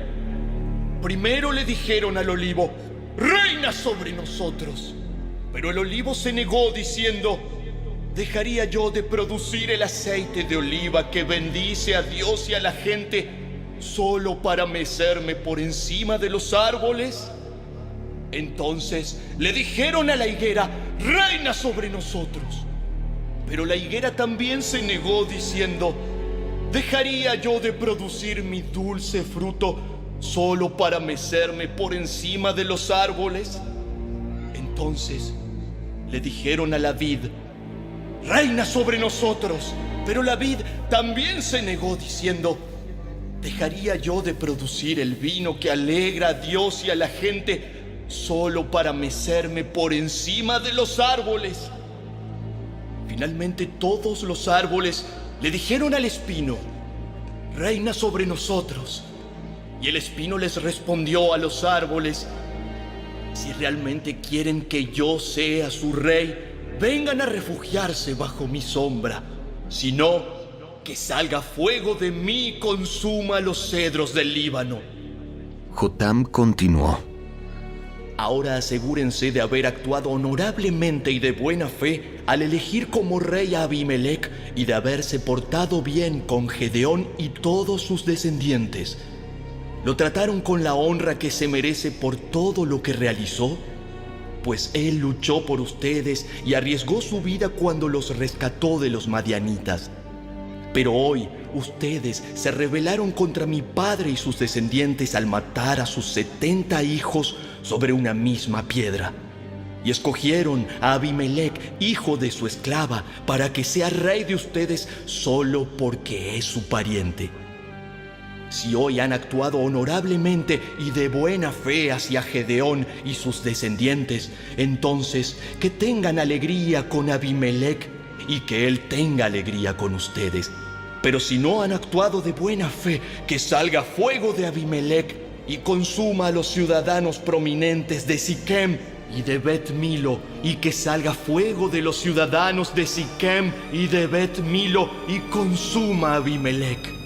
Primero le dijeron al olivo: reina sobre nosotros. Pero el olivo se negó diciendo: ¿dejaría yo de producir el aceite de oliva que bendice a Dios y a la gente solo para mecerme por encima de los árboles? Entonces le dijeron a la higuera: reina sobre nosotros. Pero la higuera también se negó diciendo: ¿dejaría yo de producir mi dulce fruto solo para mecerme por encima de los árboles? Entonces le dijeron a la vid: reina sobre nosotros. Pero la vid también se negó diciendo: ¿dejaría yo de producir el vino que alegra a Dios y a la gente solo para mecerme por encima de los árboles? Finalmente todos los árboles le dijeron al espino: reina sobre nosotros. Y el espino les respondió a los árboles: si realmente quieren que yo sea su rey, vengan a refugiarse bajo mi sombra. Si no, que salga fuego de mí y consuma los cedros del Líbano. Jotam continuó: Ahora asegúrense de haber actuado honorablemente y de buena fe al elegir como rey a Abimelec y de haberse portado bien con Gedeón y todos sus descendientes. ¿Lo trataron con la honra que se merece por todo lo que realizó? Pues él luchó por ustedes y arriesgó su vida cuando los rescató de los madianitas. Pero hoy ustedes se rebelaron contra mi padre y sus descendientes al matar a sus 70 hijos sobre una misma piedra. Y escogieron a Abimelec, hijo de su esclava, para que sea rey de ustedes solo porque es su pariente. Si hoy han actuado honorablemente y de buena fe hacia Gedeón y sus descendientes, entonces que tengan alegría con Abimelec y que él tenga alegría con ustedes. Pero si no han actuado de buena fe, que salga fuego de Abimelec y consuma a los ciudadanos prominentes de Siquem y de Bet Milo, y que salga fuego de los ciudadanos de Siquem y de Bet Milo y consuma a Abimelec.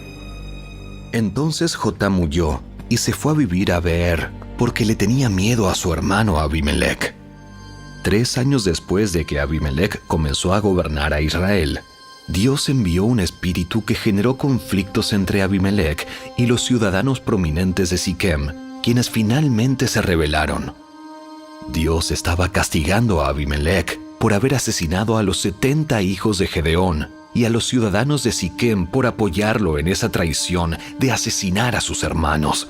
Entonces Jotam huyó y se fue a vivir a Beer, porque le tenía miedo a su hermano Abimelec. 3 años después de que Abimelec comenzó a gobernar a Israel, Dios envió un espíritu que generó conflictos entre Abimelec y los ciudadanos prominentes de Siquem, quienes finalmente se rebelaron. Dios estaba castigando a Abimelec por haber asesinado a los 70 hijos de Gedeón y a los ciudadanos de Siquem por apoyarlo en esa traición de asesinar a sus hermanos.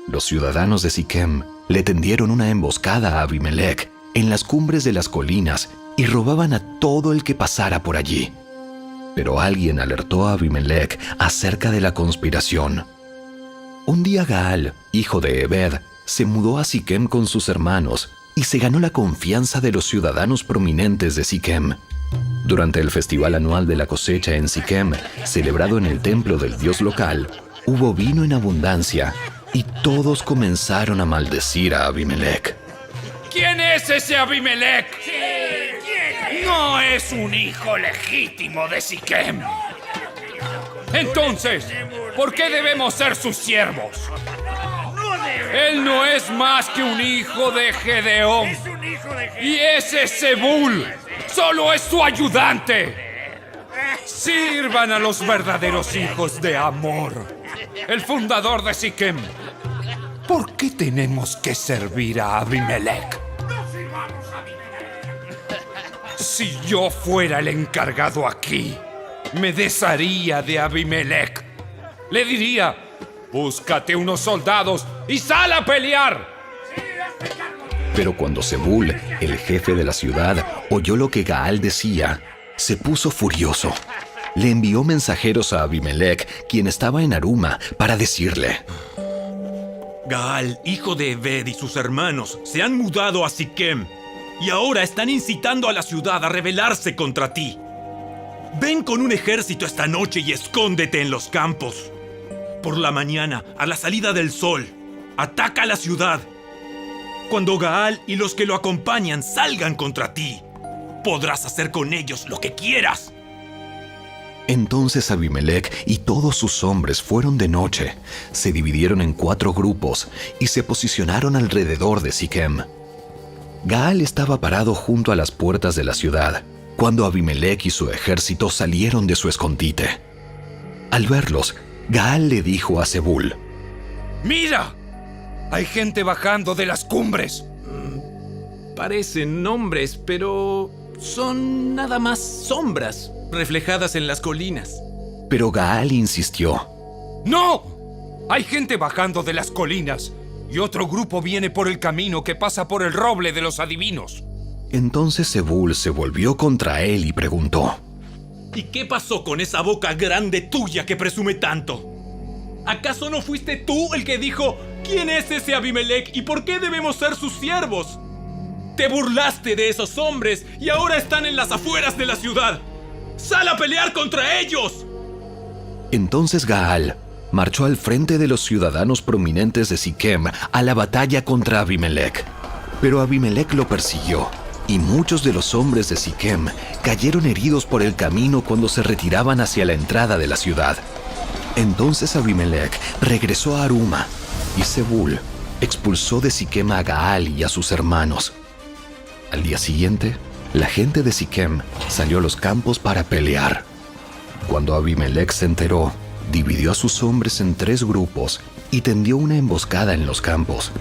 Los ciudadanos de Siquem le tendieron una emboscada a Abimelec en las cumbres de las colinas y robaban a todo el que pasara por allí. Pero alguien alertó a Abimelec acerca de la conspiración. Un día Gaal, hijo de Ebed, se mudó a Siquem con sus hermanos y se ganó la confianza de los ciudadanos prominentes de Siquem. Durante el festival anual de la cosecha en Siquem, celebrado en el templo del dios local, hubo vino en abundancia y todos comenzaron a maldecir a Abimelec. ¿Quién es ese Abimelec? No es un hijo legítimo de Siquem. Entonces, ¿por qué debemos ser sus siervos? Él no es más que un hijo de Gedeón. Y ese Zebul solo es su ayudante. Sirvan a los verdaderos hijos de Amor, el fundador de Siquem. ¿Por qué tenemos que servir a Abimelec? Si yo fuera el encargado aquí, me desharía de Abimelech. Le diría, búscate unos soldados y sal a pelear. Pero cuando Zebul, el jefe de la ciudad, oyó lo que Gaal decía, se puso furioso. Le envió mensajeros a Abimelech, quien estaba en Aruma, para decirle: Gaal, hijo de Ebed, y sus hermanos se han mudado a Siquem y ahora están incitando a la ciudad a rebelarse contra ti. Ven con un ejército esta noche y escóndete en los campos. Por la mañana, a la salida del sol, ataca la ciudad. Cuando Gaal y los que lo acompañan salgan contra ti, podrás hacer con ellos lo que quieras. Entonces Abimelech y todos sus hombres fueron de noche, se dividieron en 4 grupos y se posicionaron alrededor de Siquem. Gaal estaba parado junto a las puertas de la ciudad, cuando Abimelech y su ejército salieron de su escondite. Al verlos, Gaal le dijo a Zebul: ¡Mira! Hay gente bajando de las cumbres. Parecen hombres, pero son nada más sombras reflejadas en las colinas. Pero Gaal insistió: ¡No! Hay gente bajando de las colinas y otro grupo viene por el camino que pasa por el roble de los adivinos. Entonces Zebul se volvió contra él y preguntó: ¿Y qué pasó con esa boca grande tuya que presume tanto? ¿Acaso no fuiste tú el que dijo: ¿quién es ese Abimelech y por qué debemos ser sus siervos? Te burlaste de esos hombres y ahora están en las afueras de la ciudad. ¡Sal a pelear contra ellos! Entonces Gaal marchó al frente de los ciudadanos prominentes de Siquem a la batalla contra Abimelech. Pero Abimelech lo persiguió, y muchos de los hombres de Siquem cayeron heridos por el camino cuando se retiraban hacia la entrada de la ciudad. Entonces Abimelech regresó a Aruma, y Zebul expulsó de Siquem a Gaal y a sus hermanos. Al día siguiente, la gente de Siquem salió a los campos para pelear. Cuando Abimelech se enteró, dividió a sus hombres en 3 grupos y tendió una emboscada en los campos.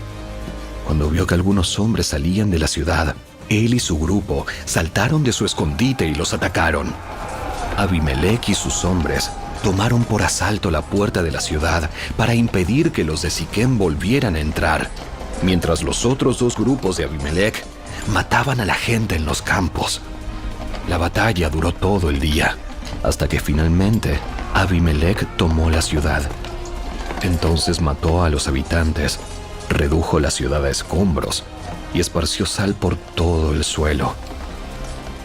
Cuando vio que algunos hombres salían de la ciudad, él y su grupo saltaron de su escondite y los atacaron. Abimelech y sus hombres tomaron por asalto la puerta de la ciudad para impedir que los de Siquem volvieran a entrar, mientras los otros 2 grupos de Abimelech mataban a la gente en los campos. La batalla duró todo el día, hasta que finalmente Abimelech tomó la ciudad. Entonces mató a los habitantes, redujo la ciudad a escombros y esparció sal por todo el suelo.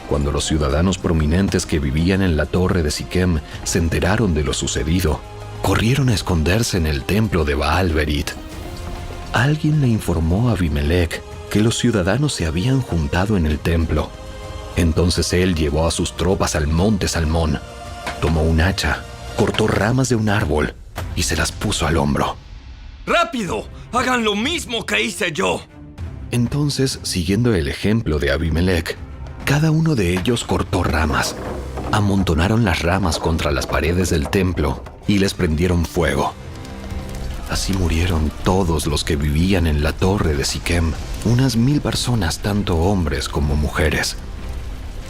Cuando los ciudadanos prominentes que vivían en la torre de Siquem se enteraron de lo sucedido, corrieron a esconderse en el templo de Baal-Berit. Alguien le informó a Abimelech que los ciudadanos se habían juntado en el templo. Entonces él llevó a sus tropas al monte Salmón, tomó un hacha, cortó ramas de un árbol y se las puso al hombro. ¡Rápido! ¡Hagan lo mismo que hice yo! Entonces, siguiendo el ejemplo de Abimelech, cada uno de ellos cortó ramas, amontonaron las ramas contra las paredes del templo y les prendieron fuego. Así murieron todos los que vivían en la torre de Siquem, unas 1000 personas, tanto hombres como mujeres.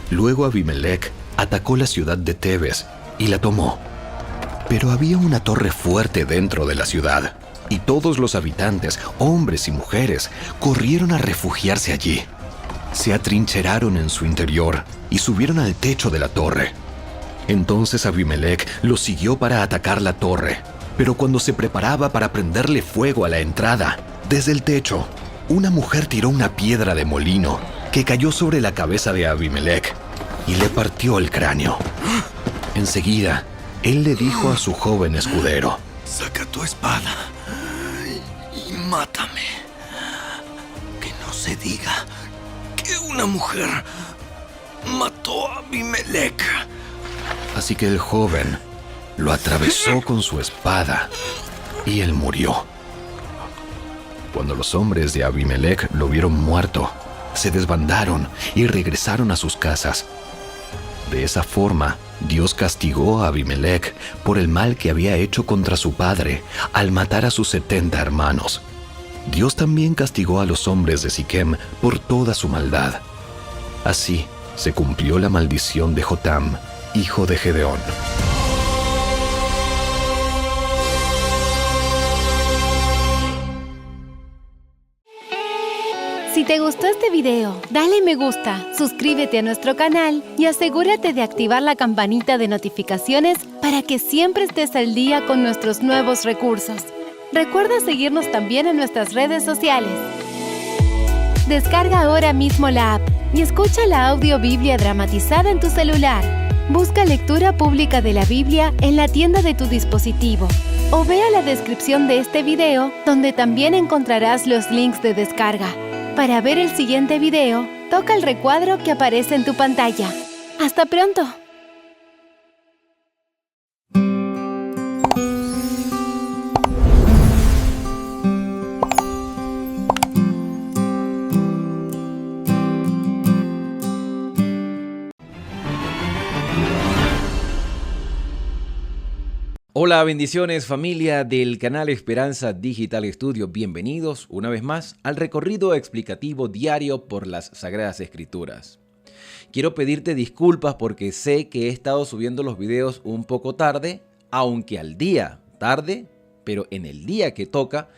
Luego Abimelech atacó la ciudad de Tebes y la tomó. Pero había una torre fuerte dentro de la ciudad, y todos los habitantes, hombres y mujeres, corrieron a refugiarse allí. Se atrincheraron en su interior y subieron al techo de la torre. Entonces Abimelech los siguió para atacar la torre, pero cuando se preparaba para prenderle fuego a la entrada, desde el techo, una mujer tiró una piedra de molino que cayó sobre la cabeza de Abimelech y le partió el cráneo. Enseguida, él le dijo a su joven escudero: Saca tu espada y mátame. Que no se diga que una mujer mató a Abimelech. Así que el joven lo atravesó con su espada y él murió. Cuando los hombres de Abimelech lo vieron muerto, se desbandaron y regresaron a sus casas. De esa forma, Dios castigó a Abimelech por el mal que había hecho contra su padre al matar a sus 70 hermanos. Dios también castigó a los hombres de Siquem por toda su maldad. Así, se cumplió la maldición de Jotam, hijo de Gedeón. Si te gustó este video, dale me gusta, suscríbete a nuestro canal y asegúrate de activar la campanita de notificaciones para que siempre estés al día con nuestros nuevos recursos. Recuerda seguirnos también en nuestras redes sociales. Descarga ahora mismo la app y escucha la audio Biblia dramatizada en tu celular. Busca lectura pública de la Biblia en la tienda de tu dispositivo o vea la descripción de este video donde también encontrarás los links de descarga. Para ver el siguiente video, toca el recuadro que aparece en tu pantalla. ¡Hasta pronto! Hola, bendiciones familia del canal Esperanza Digital Studio. Bienvenidos una vez más al recorrido explicativo diario por las Sagradas Escrituras. Quiero pedirte disculpas porque sé que he estado subiendo los videos un poco tarde, aunque al día, tarde, pero en el día que toca,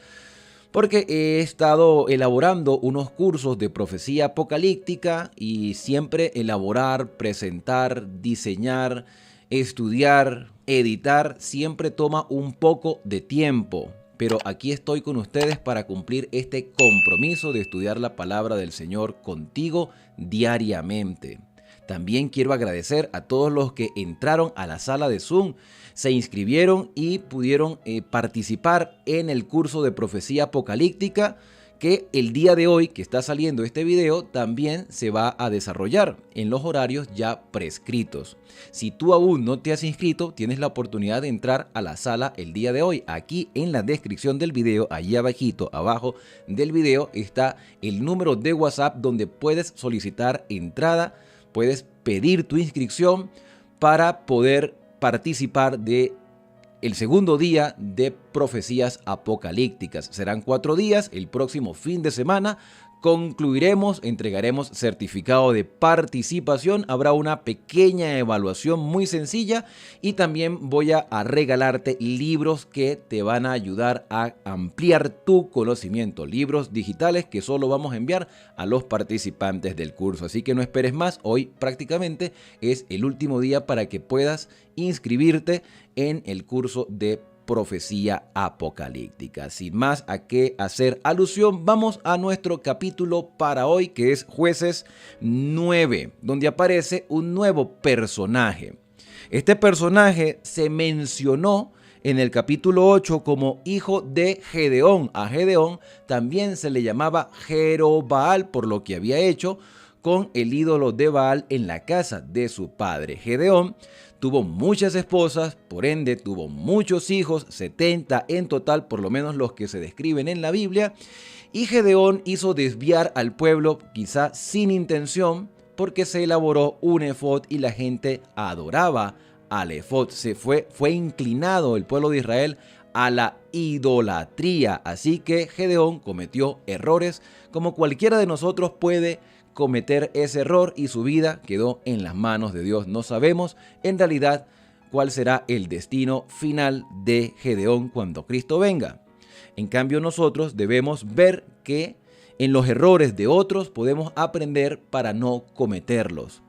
porque he estado elaborando unos cursos de profecía apocalíptica y siempre elaborar, presentar, diseñar, estudiar, editar siempre toma un poco de tiempo, pero aquí estoy con ustedes para cumplir este compromiso de estudiar la palabra del Señor contigo diariamente. También quiero agradecer a todos los que entraron a la sala de Zoom, se inscribieron y pudieron participar en el curso de profecía apocalíptica que el día de hoy que está saliendo este video también se va a desarrollar en los horarios ya prescritos. Si tú aún no te has inscrito, tienes la oportunidad de entrar a la sala el día de hoy. Aquí en la descripción del video, allí abajito, abajo del video, está el número de WhatsApp donde puedes solicitar entrada, puedes pedir tu inscripción para poder participar de el segundo día de profecías apocalípticas. Serán 4 días, el próximo fin de semana concluiremos, entregaremos certificado de participación, habrá una pequeña evaluación muy sencilla y también voy a regalarte libros que te van a ayudar a ampliar tu conocimiento, libros digitales que solo vamos a enviar a los participantes del curso, así que no esperes más, hoy prácticamente es el último día para que puedas inscribirte en el curso de profecía apocalíptica. Sin más a qué hacer alusión, vamos a nuestro capítulo para hoy, que es Jueces 9, donde aparece un nuevo personaje. Este personaje se mencionó en el capítulo 8 como hijo de Gedeón. A Gedeón también se le llamaba Jerobaal por lo que había hecho con el ídolo de Baal en la casa de su padre. Gedeón tuvo muchas esposas, por ende tuvo muchos hijos, 70 en total, por lo menos los que se describen en la Biblia, y Gedeón hizo desviar al pueblo, quizá sin intención, porque se elaboró un efod y la gente adoraba al efod. Fue inclinado el pueblo de Israel a la idolatría, así que Gedeón cometió errores como cualquiera de nosotros puede cometer ese error y su vida quedó en las manos de Dios. No sabemos en realidad cuál será el destino final de Gedeón cuando Cristo venga. En cambio, nosotros debemos ver que en los errores de otros podemos aprender para no cometerlos.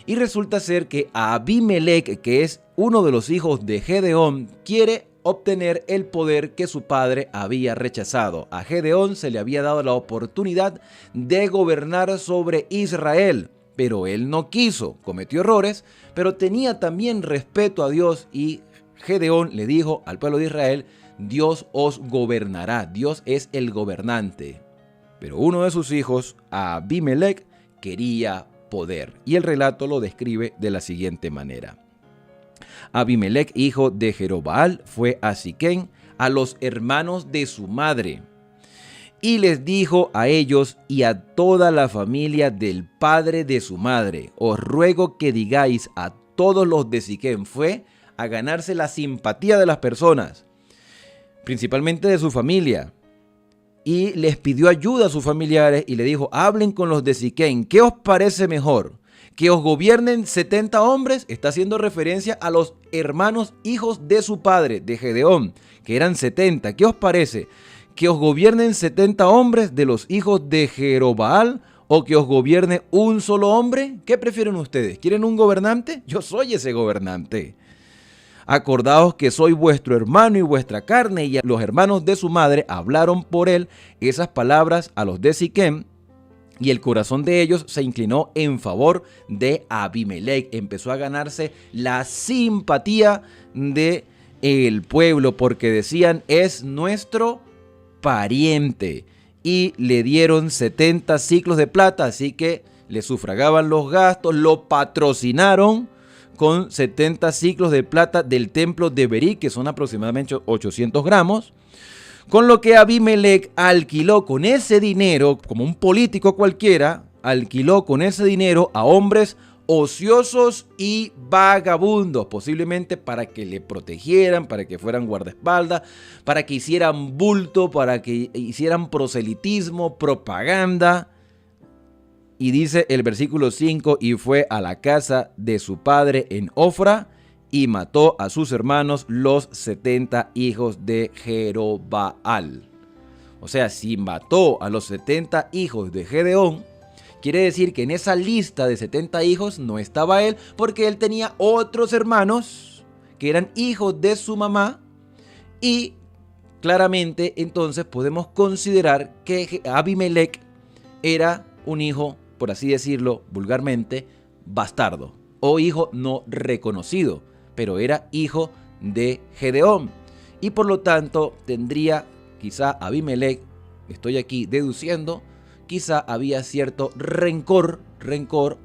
Y resulta ser que Abimelec, que es uno de los hijos de Gedeón, quiere obtener el poder que su padre había rechazado. A Gedeón se le había dado la oportunidad de gobernar sobre Israel, pero él no quiso, cometió errores, pero tenía también respeto a Dios y Gedeón le dijo al pueblo de Israel: Dios os gobernará, Dios es el gobernante. Pero uno de sus hijos, Abimelec, quería poder y el relato lo describe de la siguiente manera. Abimelec, hijo de Jerobaal, fue a Siquem, a los hermanos de su madre, y les dijo a ellos y a toda la familia del padre de su madre: os ruego que digáis a todos los de Siquem. Fue a ganarse la simpatía de las personas, principalmente de su familia, y les pidió ayuda a sus familiares y le dijo: hablen con los de Siquem, ¿qué os parece mejor? que os gobiernen 70 hombres, está haciendo referencia a los hermanos hijos de su padre, de Gedeón, que eran 70. ¿Qué os parece? ¿Que os gobiernen 70 hombres de los hijos de Jerobaal o que os gobierne un solo hombre? ¿Qué prefieren ustedes? ¿Quieren un gobernante? Yo soy ese gobernante. Acordaos que soy vuestro hermano y vuestra carne. Y los hermanos de su madre hablaron por él esas palabras a los de Siquem, y el corazón de ellos se inclinó en favor de Abimelec. Empezó a ganarse la simpatía del pueblo porque decían, es nuestro pariente. Y le dieron 70 ciclos de plata, así que le sufragaban los gastos, lo patrocinaron con 70 ciclos de plata del templo de Berí, que son aproximadamente 800 gramos. Con lo que Abimelec alquiló con ese dinero, como un político cualquiera, alquiló con ese dinero a hombres ociosos y vagabundos, posiblemente para que le protegieran, para que fueran guardaespaldas, para que hicieran bulto, para que hicieran proselitismo, propaganda. Y dice el versículo 5, y fue a la casa de su padre en Ofra, y mató a sus hermanos los 70 hijos de Jerobaal. O sea, si mató a los 70 hijos de Gedeón, quiere decir que en esa lista de 70 hijos no estaba él, porque él tenía otros hermanos que eran hijos de su mamá, y claramente entonces podemos considerar que Abimelec era un hijo, por así decirlo vulgarmente, bastardo o hijo no reconocido, pero era hijo de Gedeón, y por lo tanto tendría quizá Abimelec, estoy aquí deduciendo, quizá había cierto rencor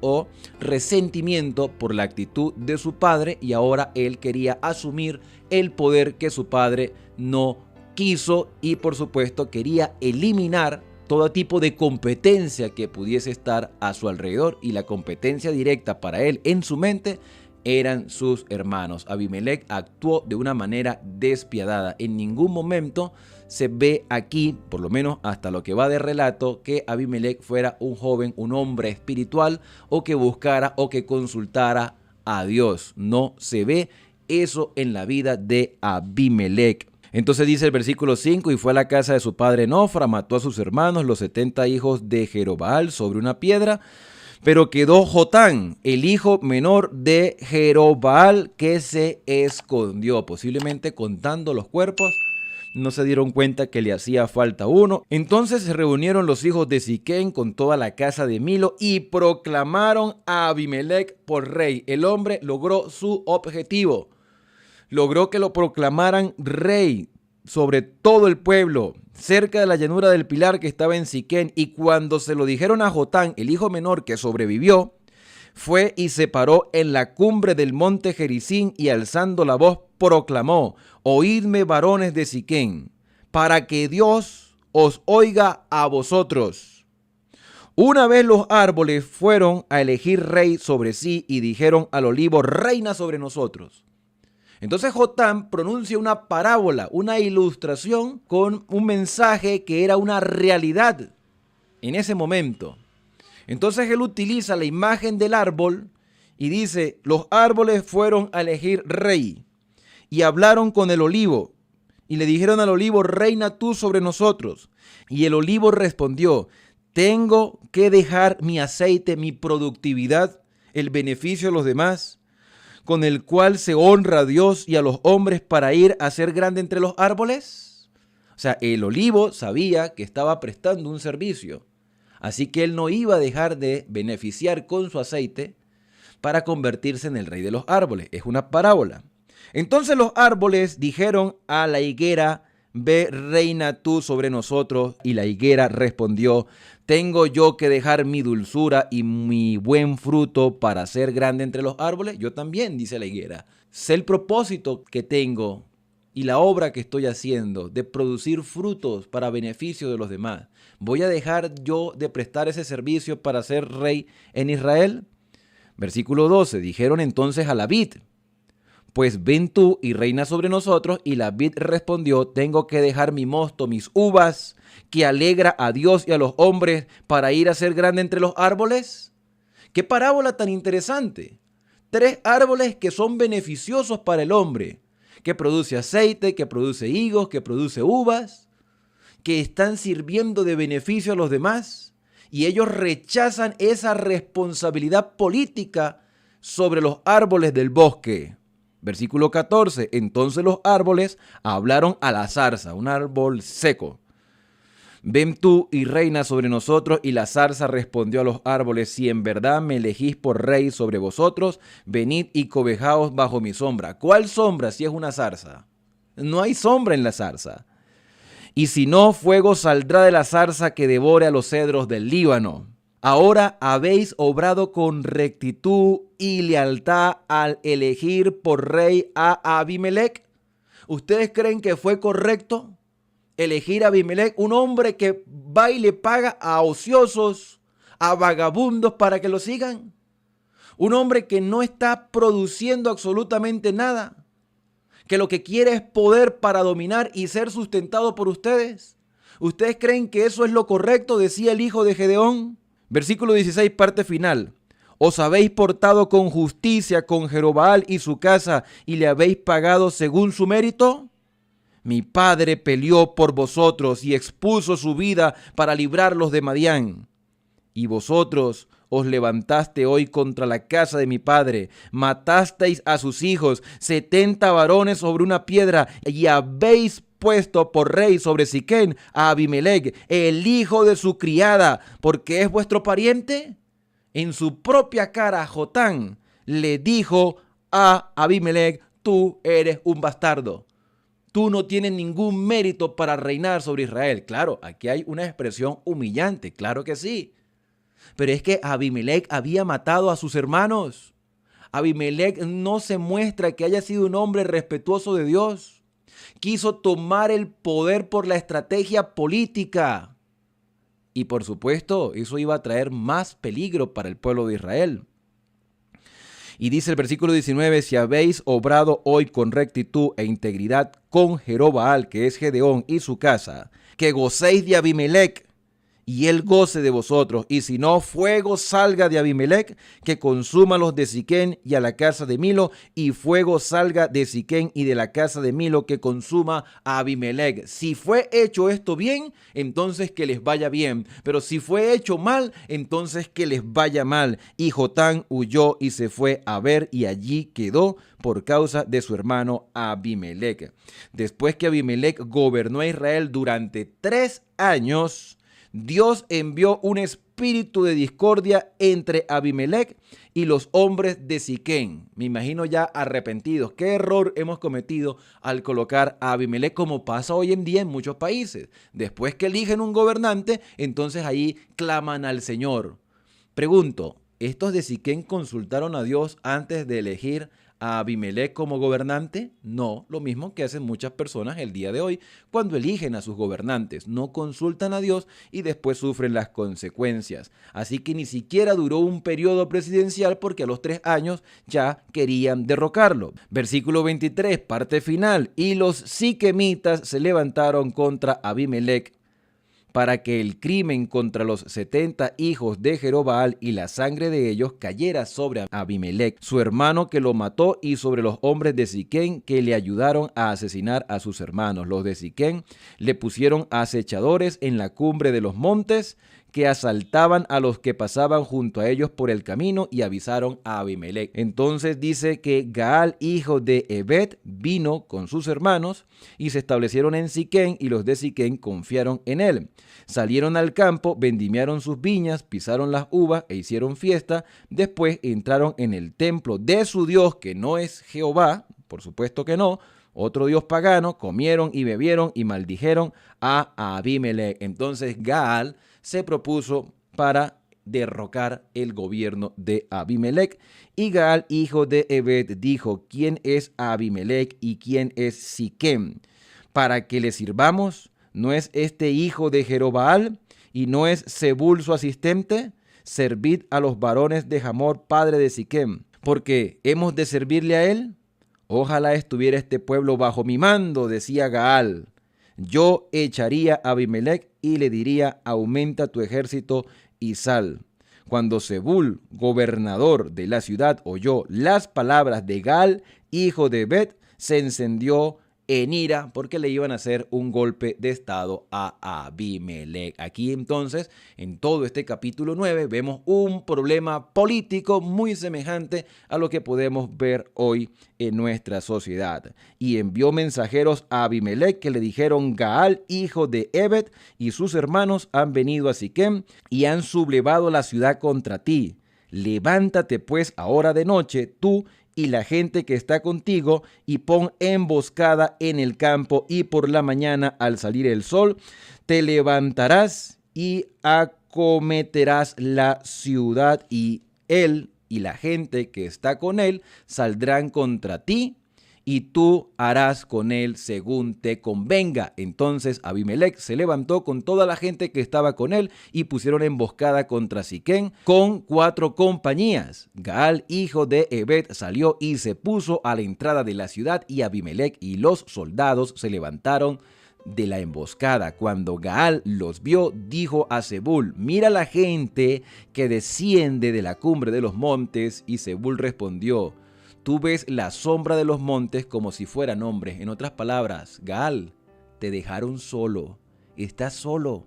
o resentimiento por la actitud de su padre, y ahora él quería asumir el poder que su padre no quiso, y por supuesto quería eliminar todo tipo de competencia que pudiese estar a su alrededor, y la competencia directa para él en su mente eran sus hermanos. Abimelec actuó de una manera despiadada. En ningún momento se ve aquí, por lo menos hasta lo que va de relato, que Abimelec fuera un joven, un hombre espiritual, o que buscara o que consultara a Dios. No se ve eso en la vida de Abimelec. Entonces dice el versículo 5, y fue a la casa de su padre en Ofra, mató a sus hermanos, los 70 hijos de Jerobaal, sobre una piedra. Pero quedó Jotán, el hijo menor de Jerobaal, que se escondió. Posiblemente contando los cuerpos, no se dieron cuenta que le hacía falta uno. Entonces se reunieron los hijos de Siquem con toda la casa de Milo y proclamaron a Abimelec por rey. El hombre logró su objetivo. Logró que lo proclamaran rey sobre todo el pueblo, cerca de la llanura del Pilar que estaba en Siquem. Y cuando se lo dijeron a Jotán, el hijo menor que sobrevivió, fue y se paró en la cumbre del monte Gerizim y alzando la voz proclamó: oídme, varones de Siquem, para que Dios os oiga a vosotros. Una vez los árboles fueron a elegir rey sobre sí y dijeron al olivo: reina sobre nosotros. Entonces Jotán pronuncia una parábola, una ilustración con un mensaje que era una realidad en ese momento. Entonces él utiliza la imagen del árbol y dice: los árboles fueron a elegir rey y hablaron con el olivo y le dijeron al olivo: reina tú sobre nosotros. Y el olivo respondió: tengo que dejar mi aceite, mi productividad, el beneficio de los demás, con el cual se honra a Dios y a los hombres, para ir a ser grande entre los árboles. O sea, el olivo sabía que estaba prestando un servicio, así que él no iba a dejar de beneficiar con su aceite para convertirse en el rey de los árboles. Es una parábola. Entonces los árboles dijeron a la higuera: ve, reina tú sobre nosotros. Y la higuera respondió: ¿tengo yo que dejar mi dulzura y mi buen fruto para ser grande entre los árboles? Yo también, dice la higuera. Sé el propósito que tengo y la obra que estoy haciendo de producir frutos para beneficio de los demás. ¿Voy a dejar yo de prestar ese servicio para ser rey en Israel? Versículo 12. Dijeron entonces a la vid: pues ven tú y reina sobre nosotros. Y la vid respondió: tengo que dejar mi mosto, mis uvas, que alegra a Dios y a los hombres, para ir a ser grande entre los árboles. ¡Qué parábola tan interesante! 3 árboles que son beneficiosos para el hombre, que produce aceite, que produce higos, que produce uvas, que están sirviendo de beneficio a los demás, y ellos rechazan esa responsabilidad política sobre los árboles del bosque. Versículo 14, entonces los árboles hablaron a la zarza, un árbol seco. Ven tú y reina sobre nosotros, y la zarza respondió a los árboles, si en verdad me elegís por rey sobre vosotros, venid y cobijaos bajo mi sombra. ¿Cuál sombra si es una zarza? No hay sombra en la zarza. Y si no, fuego saldrá de la zarza que devore a los cedros del Líbano. Ahora habéis obrado con rectitud y lealtad al elegir por rey a Abimelec. ¿Ustedes creen que fue correcto elegir a Abimelec, un hombre que va y le paga a ociosos, a vagabundos para que lo sigan? Un hombre que no está produciendo absolutamente nada, que lo que quiere es poder para dominar y ser sustentado por ustedes. ¿Ustedes creen que eso es lo correcto?, decía el hijo de Gedeón. Versículo 16, parte final. ¿Os habéis portado con justicia con Jerobaal y su casa y le habéis pagado según su mérito? Mi padre peleó por vosotros y expuso su vida para librarlos de Madián. Y vosotros os levantaste hoy contra la casa de mi padre, matasteis a sus hijos, 70 varones sobre una piedra, y habéis puesto por rey sobre Siquén a Abimelec, el hijo de su criada, porque es vuestro pariente. En su propia cara Jotán le dijo a Abimelec, tú eres un bastardo. Tú no tienes ningún mérito para reinar sobre Israel. Claro, aquí hay una expresión humillante, claro que sí. Pero es que Abimelec había matado a sus hermanos. Abimelec no se muestra que haya sido un hombre respetuoso de Dios. Quiso tomar el poder por la estrategia política. Y por supuesto, eso iba a traer más peligro para el pueblo de Israel. Y dice el versículo 19, si habéis obrado hoy con rectitud e integridad con Jerobaal, que es Gedeón, y su casa, que gocéis de Abimelec, y él goce de vosotros, y si no, fuego salga de Abimelec, que consuma los de Siquén y a la casa de Milo, y fuego salga de Siquén y de la casa de Milo, que consuma a Abimelec. Si fue hecho esto bien, entonces que les vaya bien, pero si fue hecho mal, entonces que les vaya mal. Y Jotán huyó y se fue a ver, y allí quedó por causa de su hermano Abimelec. Después que Abimelec gobernó a Israel durante 3 años, Dios envió un espíritu de discordia entre Abimelec y los hombres de Siquén. Me imagino ya arrepentidos. ¿Qué error hemos cometido al colocar a Abimelec, como pasa hoy en día en muchos países? Después que eligen un gobernante, entonces ahí claman al Señor. Pregunto, ¿estos de Siquén consultaron a Dios antes de elegir a Abimelec como gobernante? No, lo mismo que hacen muchas personas el día de hoy cuando eligen a sus gobernantes. No consultan a Dios y después sufren las consecuencias. Así que ni siquiera duró un periodo presidencial, porque a los 3 años ya querían derrocarlo. Versículo 23, parte final. Y los siquemitas se levantaron contra Abimelec para que el crimen contra los 70 hijos de Jerobaal y la sangre de ellos cayera sobre Abimelec, su hermano que lo mató, y sobre los hombres de Siquén que le ayudaron a asesinar a sus hermanos. Los de Siquén le pusieron acechadores en la cumbre de los montes, que asaltaban a los que pasaban junto a ellos por el camino, y avisaron a Abimelec. Entonces dice que Gaal, hijo de Ebed, vino con sus hermanos y se establecieron en Siquén, y los de Siquén confiaron en él. Salieron al campo, vendimiaron sus viñas, pisaron las uvas e hicieron fiesta. Después entraron en el templo de su Dios, que no es Jehová, por supuesto que no, otro dios pagano, comieron y bebieron y maldijeron a Abimelec. Entonces Gaal se propuso para derrocar el gobierno de Abimelec. Y Gaal, hijo de Ebed, dijo, ¿quién es Abimelec y quién es Siquem? Para que le sirvamos. ¿No es este hijo de Jerobaal y no es Zebul su asistente? Servid a los varones de Hamor, padre de Siquem, porque hemos de servirle a él. Ojalá estuviera este pueblo bajo mi mando, decía Gaal. Yo echaría a Abimelec y le diría, aumenta tu ejército y sal. Cuando Zebul, gobernador de la ciudad, oyó las palabras de Gaal, hijo de Ebed, se encendió en ira porque le iban a hacer un golpe de estado a Abimelec. Aquí entonces, en todo este capítulo 9, vemos un problema político muy semejante a lo que podemos ver hoy en nuestra sociedad. Y envió mensajeros a Abimelec que le dijeron: Gaal, hijo de Ebed, y sus hermanos han venido a Siquem y han sublevado la ciudad contra ti. Levántate pues ahora de noche, tú y la gente que está contigo, y pon emboscada en el campo, y por la mañana al salir el sol te levantarás y acometerás la ciudad, y él y la gente que está con él saldrán contra ti, y tú harás con él según te convenga. Entonces Abimelec se levantó con toda la gente que estaba con él y pusieron emboscada contra Siquem con 4 compañías. Gaal, hijo de Ebed, salió y se puso a la entrada de la ciudad, y Abimelec y los soldados se levantaron de la emboscada. Cuando Gaal los vio, dijo a Zebul: mira la gente que desciende de la cumbre de los montes. Y Zebul respondió: tú ves la sombra de los montes como si fueran hombres. En otras palabras, Gaal, te dejaron solo. Estás solo.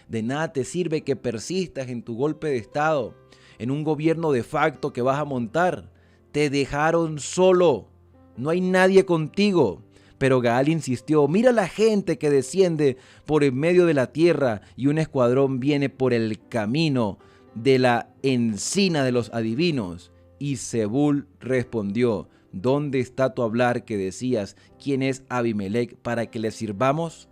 De nada te sirve que persistas en tu golpe de estado, en un gobierno de facto que vas a montar. Te dejaron solo. No hay nadie contigo. Pero Gaal insistió: mira la gente que desciende por en medio de la tierra, y un escuadrón viene por el camino de la encina de los adivinos. Y Zebul respondió: ¿dónde está tu hablar que decías? ¿Quién es Abimelec para que le sirvamos?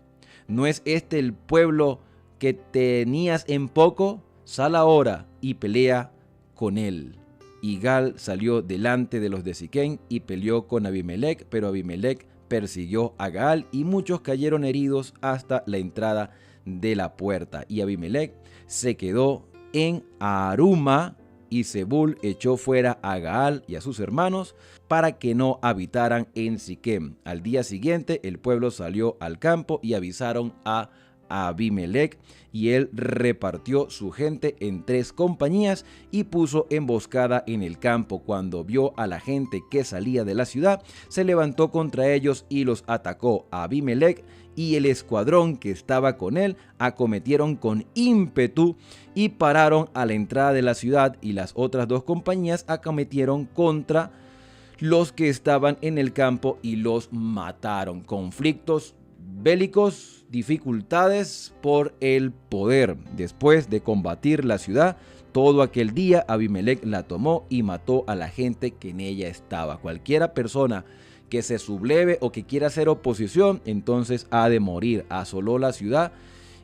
¿No es este el pueblo que tenías en poco? Sal ahora y pelea con él. Y Gaal salió delante de los de Siquem y peleó con Abimelec, pero Abimelec persiguió a Gaal, y muchos cayeron heridos hasta la entrada de la puerta. Y Abimelec se quedó en Aruma, y Zebul echó fuera a Gaal y a sus hermanos para que no habitaran en Siquem. Al día siguiente el pueblo salió al campo y avisaron a Abimelec, y él repartió su gente en 3 compañías y puso emboscada en el campo. Cuando vio a la gente que salía de la ciudad, se levantó contra ellos y los atacó. Abimelec y el escuadrón que estaba con él acometieron con ímpetu y pararon a la entrada de la ciudad, y las otras 2 compañías acometieron contra los que estaban en el campo y los mataron. Conflictos bélicos, dificultades por el poder. Después de combatir la ciudad todo aquel día, Abimelec la tomó y mató a la gente que en ella estaba. Cualquiera persona que se subleve o que quiera hacer oposición, entonces ha de morir. Asoló la ciudad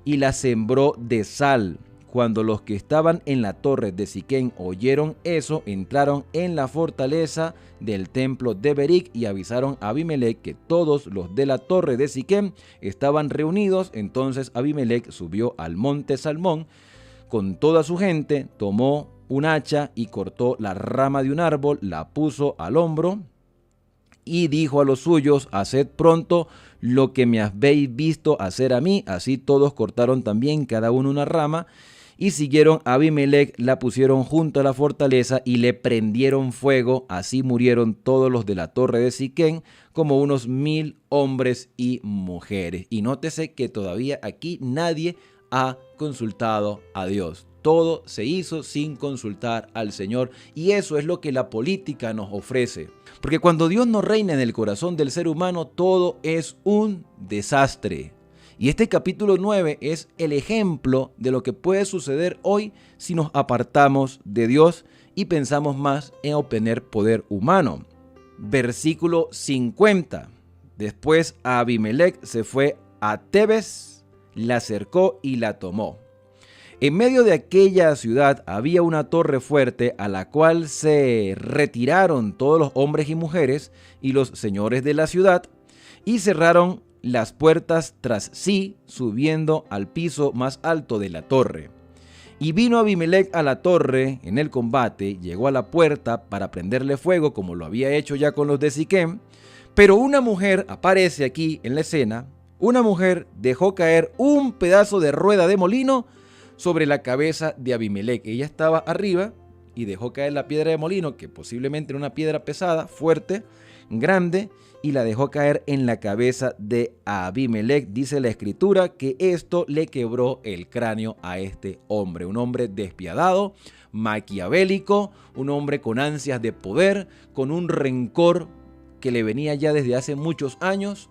y la sembró de sal. Cuando los que estaban en la torre de Siquem oyeron eso, entraron en la fortaleza del templo de Beric y avisaron a Abimelec que todos los de la torre de Siquem estaban reunidos. Entonces Abimelec subió al monte Salmón con toda su gente, tomó un hacha y cortó la rama de un árbol, la puso al hombro y dijo a los suyos: haced pronto lo que me habéis visto hacer a mí. Así todos cortaron también cada uno una rama y siguieron a Abimelec, la pusieron junto a la fortaleza y le prendieron fuego. Así murieron todos los de la torre de Siquem, como unos 1000 hombres y mujeres. Y nótese que todavía aquí nadie ha consultado a Dios. Todo se hizo sin consultar al Señor, y eso es lo que la política nos ofrece. Porque cuando Dios no reina en el corazón del ser humano, todo es un desastre. Y este capítulo 9 es el ejemplo de lo que puede suceder hoy si nos apartamos de Dios y pensamos más en obtener poder humano. Versículo 50. Después Abimelec se fue a Tebes, la cercó y la tomó. En medio de aquella ciudad había una torre fuerte a la cual se retiraron todos los hombres y mujeres y los señores de la ciudad y cerraron las puertas tras sí, subiendo al piso más alto de la torre. Y vino Abimelec a la torre en el combate, llegó a la puerta para prenderle fuego como lo había hecho ya con los de Siquem, pero una mujer aparece aquí en la escena. Una mujer dejó caer un pedazo de rueda de molino, sobre la cabeza de Abimelec. Ella estaba arriba y dejó caer la piedra de molino, que posiblemente era una piedra pesada, fuerte, grande, y la dejó caer en la cabeza de Abimelec. Dice la escritura que esto le quebró el cráneo a este hombre, un hombre despiadado, maquiavélico, un hombre con ansias de poder, con un rencor que le venía ya desde hace muchos años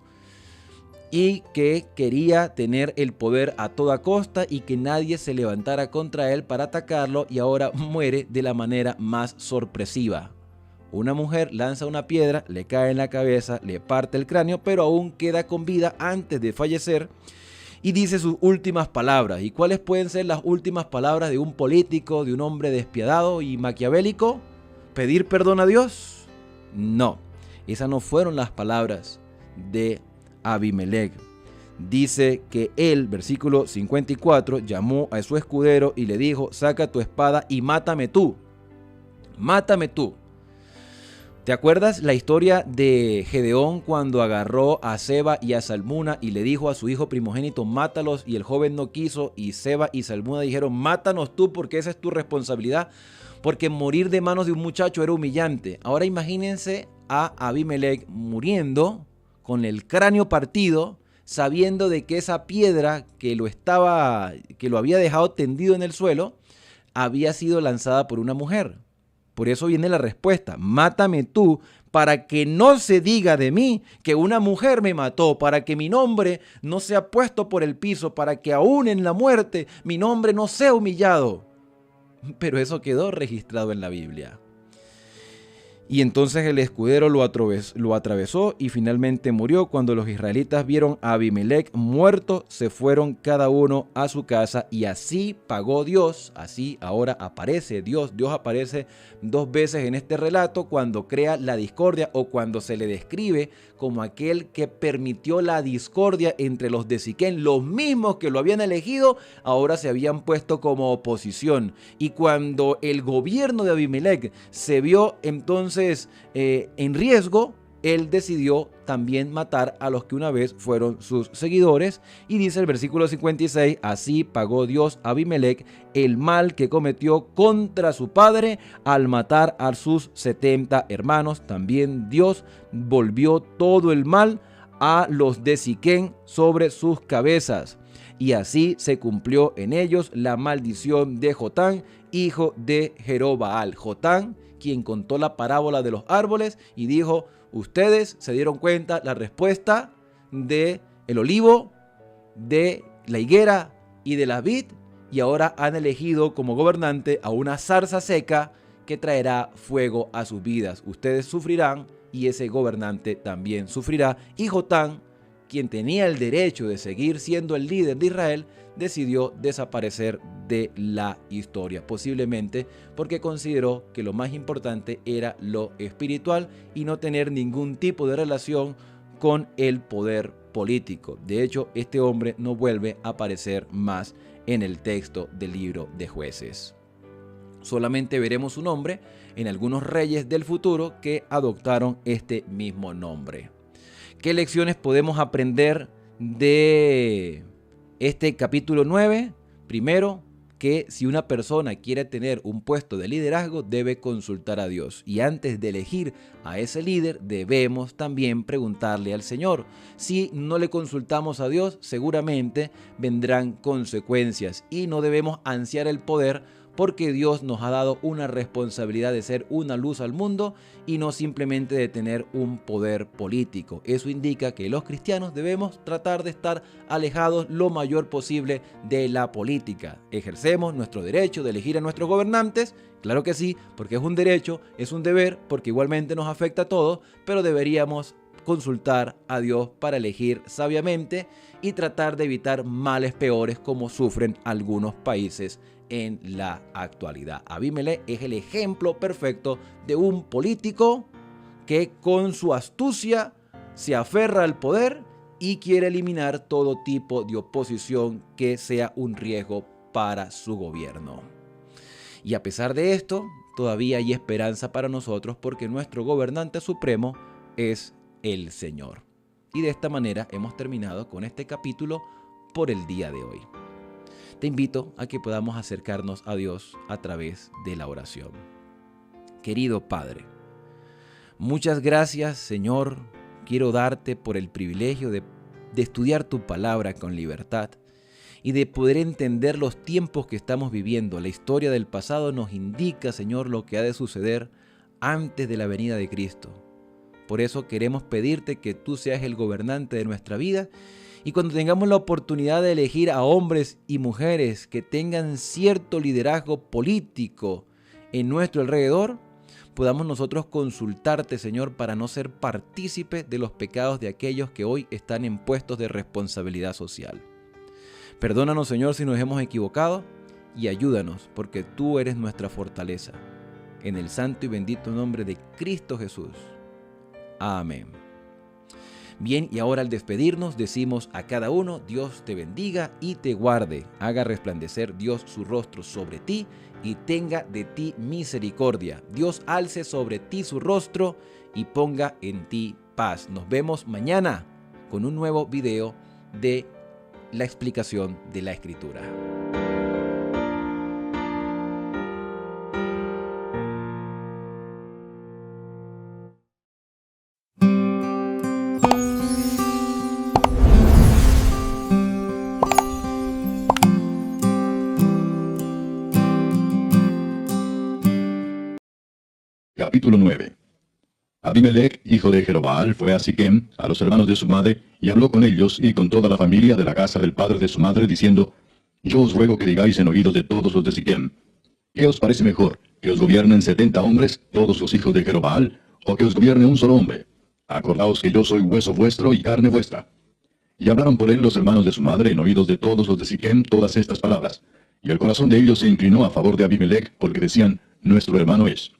y que quería tener el poder a toda costa y que nadie se levantara contra él para atacarlo, y ahora muere de la manera más sorpresiva. Una mujer lanza una piedra, le cae en la cabeza, le parte el cráneo, pero aún queda con vida antes de fallecer y dice sus últimas palabras. ¿Y cuáles pueden ser las últimas palabras de un político, de un hombre despiadado y maquiavélico? ¿Pedir perdón a Dios? No, esas no fueron las palabras de Abimelec. Dice que él, versículo 54, llamó a su escudero y le dijo: saca tu espada y mátame tú. Mátame tú. ¿Te acuerdas la historia de Gedeón cuando agarró a Seba y a Salmuna y le dijo a su hijo primogénito: mátalos? Y el joven no quiso, y Seba y Salmuna dijeron: mátanos tú, porque esa es tu responsabilidad, porque morir de manos de un muchacho era humillante. Ahora imagínense a Abimelec muriendo con el cráneo partido, sabiendo de que esa piedra que lo había dejado tendido en el suelo había sido lanzada por una mujer. Por eso viene la respuesta: mátame tú, para que no se diga de mí que una mujer me mató, para que mi nombre no sea puesto por el piso, para que aún en la muerte mi nombre no sea humillado. Pero eso quedó registrado en la Biblia. Y entonces el escudero lo atravesó y finalmente murió. Cuando los israelitas vieron a Abimelec muerto, se fueron cada uno a su casa, y así pagó Dios. Así ahora aparece Dios. Dios aparece dos veces en este relato, cuando crea la discordia o cuando se le describe como aquel que permitió la discordia entre los de Siquem. Los mismos que lo habían elegido ahora se habían puesto como oposición. Y cuando el gobierno de Abimelec se vio entonces en riesgo, él decidió también matar a los que una vez fueron sus seguidores. Y dice el versículo 56, así pagó Dios a Abimelec el mal que cometió contra su padre al matar a sus 70 hermanos. También Dios volvió todo el mal a los de Siquem sobre sus cabezas. Y así se cumplió en ellos la maldición de Jotán, hijo de Jerobaal. Jotán, quien contó la parábola de los árboles y dijo: ustedes se dieron cuenta la respuesta de el olivo, de la higuera y de la vid, y ahora han elegido como gobernante a una zarza seca que traerá fuego a sus vidas. Ustedes sufrirán y ese gobernante también sufrirá. Y Jotán, quien tenía el derecho de seguir siendo el líder de Israel, decidió desaparecer de la historia, posiblemente porque consideró que lo más importante era lo espiritual y no tener ningún tipo de relación con el poder político. De hecho, este hombre no vuelve a aparecer más en el texto del libro de Jueces. Solamente veremos su nombre en algunos reyes del futuro que adoptaron este mismo nombre. ¿Qué lecciones podemos aprender de este capítulo 9? Primero, que si una persona quiere tener un puesto de liderazgo, debe consultar a Dios. Y antes de elegir a ese líder, debemos también preguntarle al Señor. Si no le consultamos a Dios, seguramente vendrán consecuencias. Y no debemos ansiar el poder, porque Dios nos ha dado una responsabilidad de ser una luz al mundo y no simplemente de tener un poder político. Eso indica que los cristianos debemos tratar de estar alejados lo mayor posible de la política. Ejercemos nuestro derecho de elegir a nuestros gobernantes, claro que sí, porque es un derecho, es un deber, porque igualmente nos afecta a todos, pero deberíamos consultar a Dios para elegir sabiamente y tratar de evitar males peores como sufren algunos países en la actualidad. Abimelec es el ejemplo perfecto de un político que con su astucia se aferra al poder y quiere eliminar todo tipo de oposición que sea un riesgo para su gobierno. Y a pesar de esto, todavía hay esperanza para nosotros, porque nuestro gobernante supremo es el Señor. Y de esta manera hemos terminado con este capítulo por el día de hoy. te invito a que podamos acercarnos a Dios a través de la oración. Querido Padre, muchas gracias, Señor. Quiero darte por el privilegio de estudiar tu palabra con libertad y de poder entender los tiempos que estamos viviendo. La historia del pasado nos indica, Señor, lo que ha de suceder antes de la venida de Cristo. Por eso queremos pedirte que tú seas el gobernante de nuestra vida y cuando tengamos la oportunidad de elegir a hombres y mujeres que tengan cierto liderazgo político en nuestro alrededor, podamos nosotros consultarte, Señor, para no ser partícipes de los pecados de aquellos que hoy están en puestos de responsabilidad social. Perdónanos, Señor, si nos hemos equivocado y ayúdanos, porque tú eres nuestra fortaleza. En el santo y bendito nombre de Cristo Jesús. Amén. Bien, y ahora al despedirnos decimos a cada uno: Dios te bendiga y te guarde, haga resplandecer Dios su rostro sobre ti y tenga de ti misericordia. Dios alce sobre ti su rostro y ponga en ti paz. Nos vemos mañana con un nuevo video de la explicación de la Escritura. Capítulo 9. Abimelech, hijo de Jerobbaal, fue a Siquem, a los hermanos de su madre, y habló con ellos y con toda la familia de la casa del padre de su madre, diciendo: Yo os ruego que digáis en oídos de todos los de Siquem, ¿qué os parece mejor, que os gobiernen 70 hombres, todos los hijos de Jerobbaal, o que os gobierne un solo hombre? Acordaos que yo soy hueso vuestro y carne vuestra. Y hablaron por él los hermanos de su madre en oídos de todos los de Siquem todas estas palabras. Y el corazón de ellos se inclinó a favor de Abimelech, porque decían: Nuestro hermano es.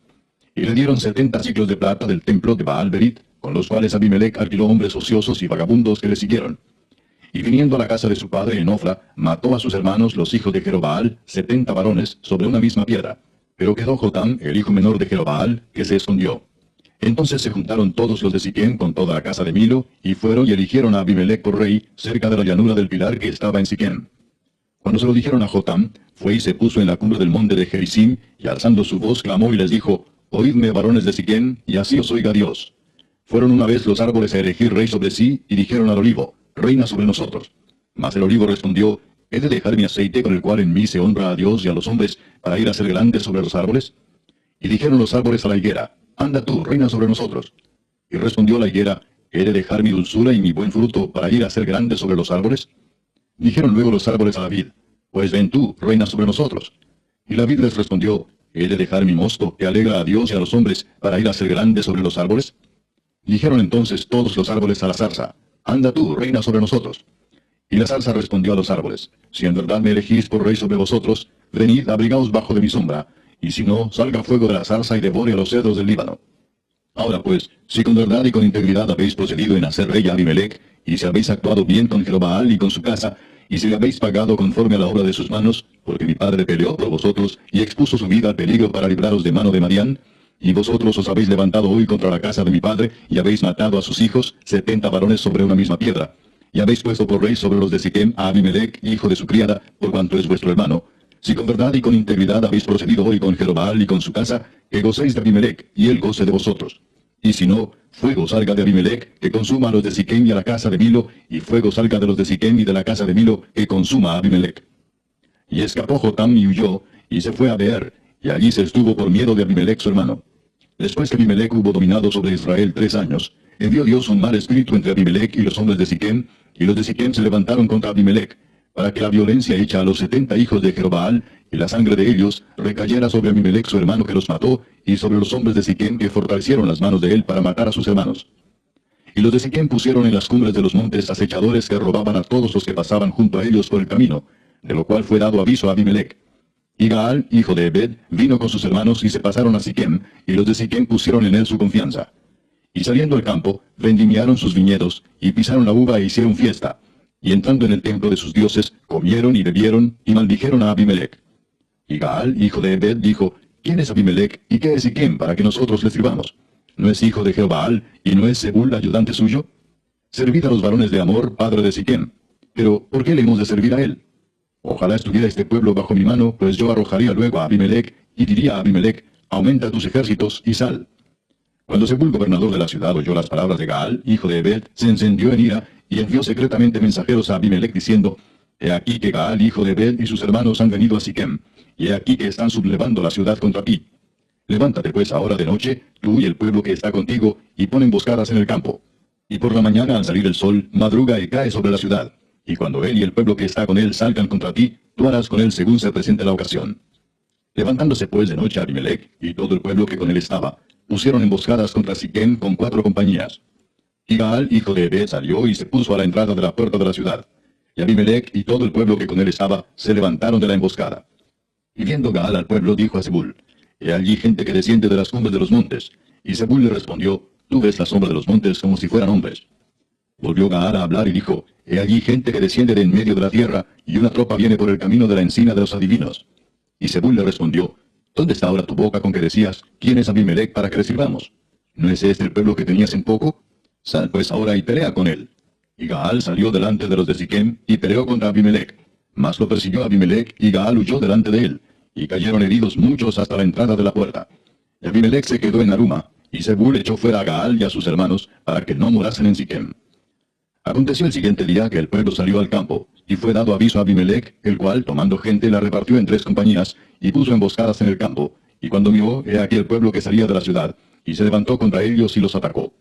Y le dieron 70 siclos de plata del templo de Baal-Berit, con los cuales Abimelech alquiló hombres ociosos y vagabundos que le siguieron. Y viniendo a la casa de su padre en Ofra, mató a sus hermanos los hijos de Jerobbaal, 70 varones, sobre una misma piedra. Pero quedó Jotam, el hijo menor de Jerobbaal, que se escondió. Entonces se juntaron todos los de Siquem con toda la casa de Milo, y fueron y eligieron a Abimelech por rey, cerca de la llanura del pilar que estaba en Siquem. Cuando se lo dijeron a Jotam, fue y se puso en la cumbre del monte de Gerizim, y alzando su voz clamó y les dijo: Oídme, varones de Siquem, y así os oiga Dios. Fueron una vez los árboles a elegir rey sobre sí, y dijeron al olivo: Reina sobre nosotros. Mas el olivo respondió: ¿He de dejar mi aceite con el cual en mí se honra a Dios y a los hombres, para ir a ser grande sobre los árboles? Y dijeron los árboles a la higuera: Anda tú, reina sobre nosotros. Y respondió la higuera: ¿He de dejar mi dulzura y mi buen fruto, para ir a ser grande sobre los árboles? Dijeron luego los árboles a la vid: Pues ven tú, reina sobre nosotros. Y la vid les respondió: ¿He de dejar mi mosto, que alegra a Dios y a los hombres, para ir a ser grande sobre los árboles? Dijeron entonces todos los árboles a la zarza: Anda tú, reina sobre nosotros. Y la zarza respondió a los árboles: Si en verdad me elegís por rey sobre vosotros, venid, abrigaos bajo de mi sombra, y si no, salga fuego de la zarza y devore a los cedros del Líbano. Ahora pues, si con verdad y con integridad habéis procedido en hacer rey a Abimelech, y si habéis actuado bien con Jerobbaal y con su casa, y si le habéis pagado conforme a la obra de sus manos, porque mi padre peleó por vosotros y expuso su vida al peligro para libraros de mano de Madián, y vosotros os habéis levantado hoy contra la casa de mi padre, y habéis matado a sus hijos, 70 varones sobre una misma piedra, y habéis puesto por rey sobre los de Siquem a Abimelech, hijo de su criada, por cuanto es vuestro hermano. Si con verdad y con integridad habéis procedido hoy con Jerobbaal y con su casa, que gocéis de Abimelech, y él goce de vosotros. Y si no, fuego salga de Abimelech, que consuma a los de Siquem y a la casa de Milo, y fuego salga de los de Siquem y de la casa de Milo, que consuma a Abimelech. Y escapó Jotam y huyó, y se fue a Beer, y allí se estuvo por miedo de Abimelech su hermano. Después que Abimelech hubo dominado sobre Israel 3 años, envió Dios un mal espíritu entre Abimelech y los hombres de Siquem, y los de Siquem se levantaron contra Abimelech, para que la violencia hecha a los 70 hijos de Jerobbaal, y la sangre de ellos, recayera sobre Abimelech su hermano que los mató, y sobre los hombres de Siquem que fortalecieron las manos de él para matar a sus hermanos. Y los de Siquem pusieron en las cumbres de los montes acechadores que robaban a todos los que pasaban junto a ellos por el camino, de lo cual fue dado aviso a Abimelech. Y Gaal, hijo de Ebed, vino con sus hermanos y se pasaron a Siquem, y los de Siquem pusieron en él su confianza. Y saliendo al campo, vendimiaron sus viñedos, y pisaron la uva e hicieron fiesta. Y entrando en el templo de sus dioses, comieron y bebieron, y maldijeron a Abimelech. Y Gaal, hijo de Ebed, dijo: ¿Quién es Abimelech, y qué es Siquem, para que nosotros le sirvamos? ¿No es hijo de Jerobbaal, y no es Zebul ayudante suyo? Servid a los varones de Amor, padre de Siquem. Pero, ¿por qué le hemos de servir a él? Ojalá estuviera este pueblo bajo mi mano, pues yo arrojaría luego a Abimelech y diría a Abimelech, aumenta tus ejércitos y sal. Cuando Zebul, gobernador de la ciudad, oyó las palabras de Gaal, hijo de Ebed, se encendió en ira y envió secretamente mensajeros a Abimelech diciendo, he aquí que Gaal, hijo de Ebed, y sus hermanos han venido a Siquem, y he aquí que están sublevando la ciudad contra ti. Levántate pues ahora de noche, tú y el pueblo que está contigo, y pon emboscadas en el campo. Y por la mañana al salir el sol, madruga y cae sobre la ciudad. Y cuando él y el pueblo que está con él salgan contra ti, tú harás con él según se presente la ocasión. Levantándose pues de noche Abimelech y todo el pueblo que con él estaba, pusieron emboscadas contra Siquem con 4 compañías. Y Gaal, hijo de Ebed, salió y se puso a la entrada de la puerta de la ciudad. Y Abimelech y todo el pueblo que con él estaba se levantaron de la emboscada. Y viendo Gaal al pueblo, dijo a Zebul, he allí gente que desciende de las cumbres de los montes. Y Zebul le respondió, tú ves la sombra de los montes como si fueran hombres. Volvió Gaal a hablar y dijo, he allí gente que desciende de en medio de la tierra, y una tropa viene por el camino de la encina de los adivinos. Y Zebul le respondió, ¿dónde está ahora tu boca con que decías, quién es Abimelech para que le sirvamos? ¿No es este el pueblo que tenías en poco? Sal pues ahora y pelea con él. Y Gaal salió delante de los de Siquem y peleó contra Abimelech. Mas lo persiguió Abimelech, y Gaal huyó delante de él, y cayeron heridos muchos hasta la entrada de la puerta. Y Abimelech se quedó en Aruma, y Zebul echó fuera a Gaal y a sus hermanos, para que no morasen en Siquem. Aconteció el siguiente día que el pueblo salió al campo, y fue dado aviso a Abimelech, el cual, tomando gente, la repartió en 3 compañías, y puso emboscadas en el campo. Y cuando miró, he aquí el pueblo que salía de la ciudad, y se levantó contra ellos y los atacó.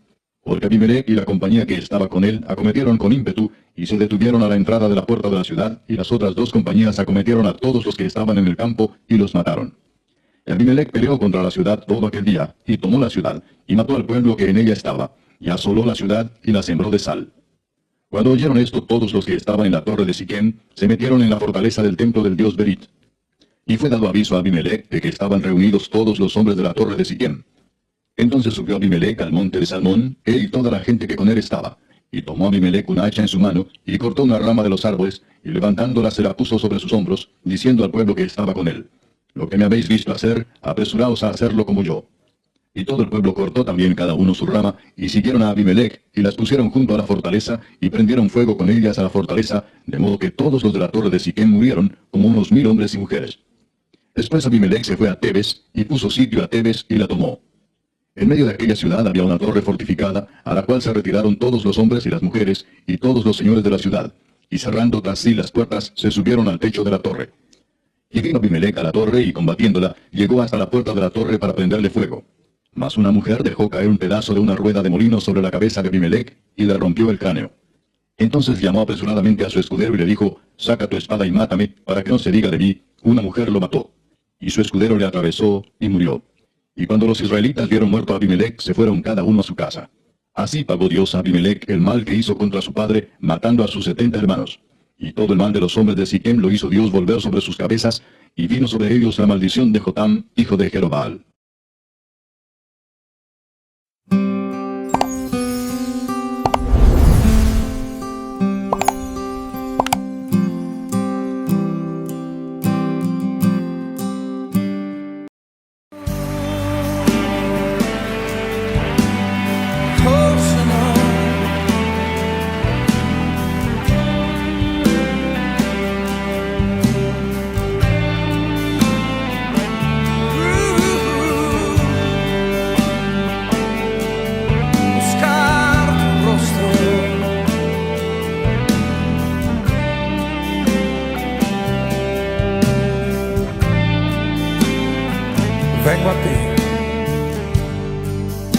Porque Abimelech y la compañía que estaba con él acometieron con ímpetu, y se detuvieron a la entrada de la puerta de la ciudad, y las otras 2 compañías acometieron a todos los que estaban en el campo, y los mataron. Y Abimelech peleó contra la ciudad todo aquel día, y tomó la ciudad, y mató al pueblo que en ella estaba, y asoló la ciudad, y la sembró de sal. Cuando oyeron esto, todos los que estaban en la torre de Siquem se metieron en la fortaleza del templo del dios Berit. Y fue dado aviso a Abimelech de que estaban reunidos todos los hombres de la torre de Siquem. Entonces subió Abimelech al monte de Salmón, él y toda la gente que con él estaba. Y tomó Abimelech una hacha en su mano, y cortó una rama de los árboles, y levantándola se la puso sobre sus hombros, diciendo al pueblo que estaba con él, lo que me habéis visto hacer, apresuraos a hacerlo como yo. Y todo el pueblo cortó también cada uno su rama, y siguieron a Abimelech, y las pusieron junto a la fortaleza, y prendieron fuego con ellas a la fortaleza, de modo que todos los de la torre de Siquem murieron, como unos 1000 hombres y mujeres. Después Abimelech se fue a Tebes, y puso sitio a Tebes, y la tomó. En medio de aquella ciudad había una torre fortificada, a la cual se retiraron todos los hombres y las mujeres, y todos los señores de la ciudad, y cerrando tras sí las puertas, se subieron al techo de la torre. Y vino Abimelech a la torre, y combatiéndola, llegó hasta la puerta de la torre para prenderle fuego. Mas una mujer dejó caer un pedazo de una rueda de molino sobre la cabeza de Abimelech, y le rompió el cráneo. Entonces llamó apresuradamente a su escudero y le dijo, saca tu espada y mátame, para que no se diga de mí, una mujer lo mató. Y su escudero le atravesó, y murió. Y cuando los israelitas vieron muerto a Abimelech, se fueron cada uno a su casa. Así pagó Dios a Abimelech el mal que hizo contra su padre, matando a sus 70 hermanos. Y todo el mal de los hombres de Siquem lo hizo Dios volver sobre sus cabezas, y vino sobre ellos la maldición de Jotam, hijo de Jerobbaal.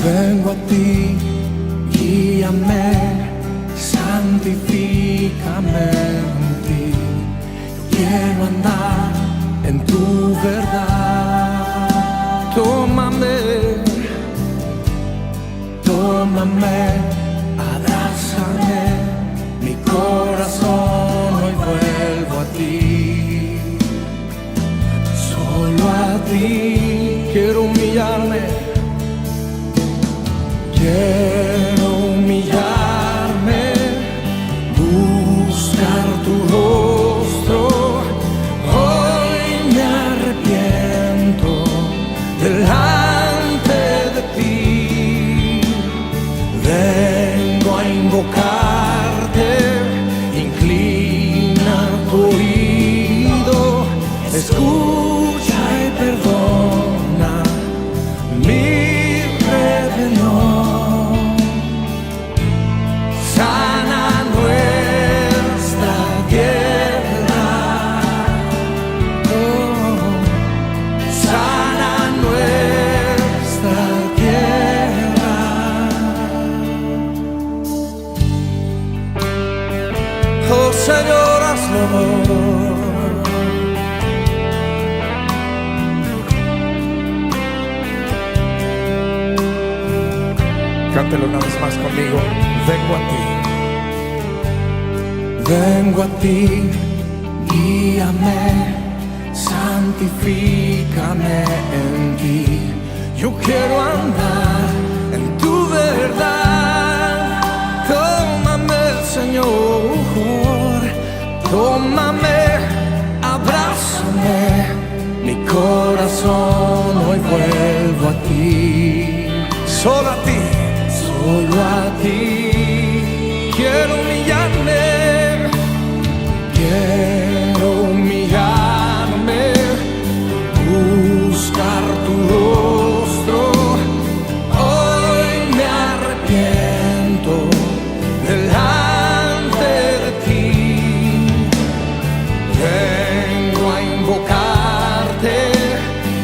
Vengo a ti, guíame, santifícame en ti. Quiero andar en tu verdad. Tómame, abrázame, mi corazón hoy vuelvo a ti. Solo a ti quiero humillarme. Quiero humillarme, buscar tu rostro. Hoy me arrepiento delante de ti. Vengo a invocarte, inclina tu oído. escucha y perdona mi rebelión. Sana nuestra tierra, sana nuestra tierra. Oh Señor, hazlo. Cántelo una vez más conmigo. Vengo a ti. Vengo a ti, guíame, santifícame en ti. Yo quiero andar en tu verdad. Tómame, Señor, tómame, abrázame. Mi corazón hoy vuelvo a ti. Solo a ti, solo a ti. Quiero humillarme, quiero humillarme, buscar tu rostro. Hoy me arrepiento delante de ti. Vengo a invocarte,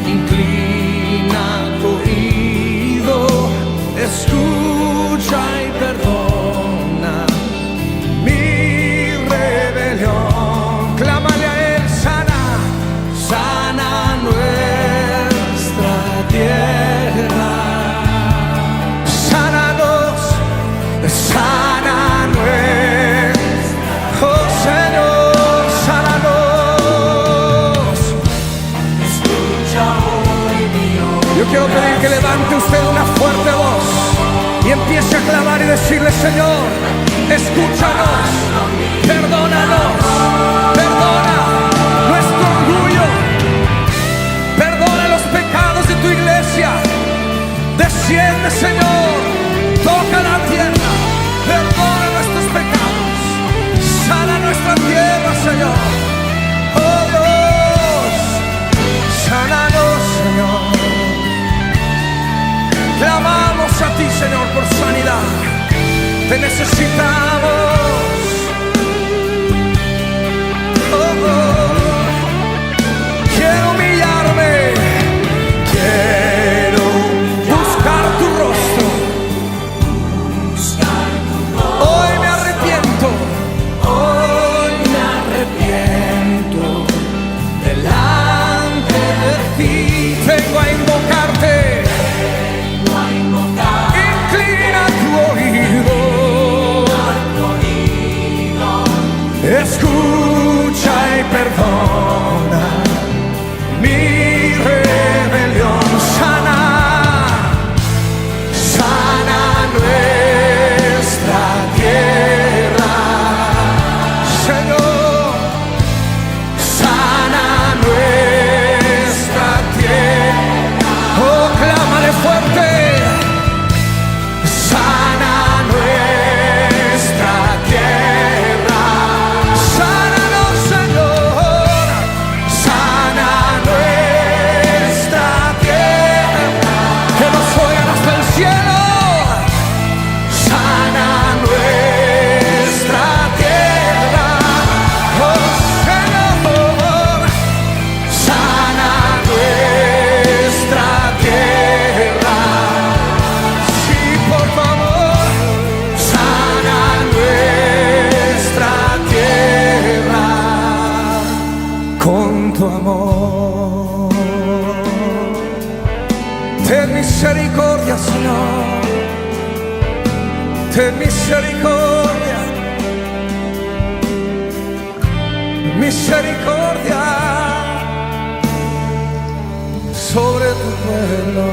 inclina tu oído, escucha y perdona mi rebelión. Clámale a Él, sana, sana nuestra tierra. Sánanos, sana nuestra. Oh Señor, sánanos. Escucha hoy Dios. Yo quiero pedir que levante usted una fuerte voz y empiece a clamar y decirle: Señor, escúchanos, perdónanos, perdona nuestro orgullo, perdona los pecados de tu iglesia. Desciende, Señor, toca la tierra, perdona nuestros pecados, sana nuestra tierra, Señor. Oh Dios, sánanos, Señor. Clamamos a ti, Señor, por sanidad. Te necesitamos. Oh, quiero humillarme, quiero buscar tu rostro. Hoy me arrepiento, delante de ti. Vengo a invocarte. Escucha y perdona mi rebelión. Sana, sana nuestra tierra, Señor. Sana nuestra tierra. Oh, clámale fuerte. Sana nuestra tierra. Sánanos, Señor, sana nuestra tierra, que nos oigan hasta el cielo. Sana nuestra tierra, oh Señor, sana nuestra tierra. Sí, por favor, sana nuestra tierra con tu amor. Ten misericordia, Señor, ten misericordia, misericordia sobre tu pueblo.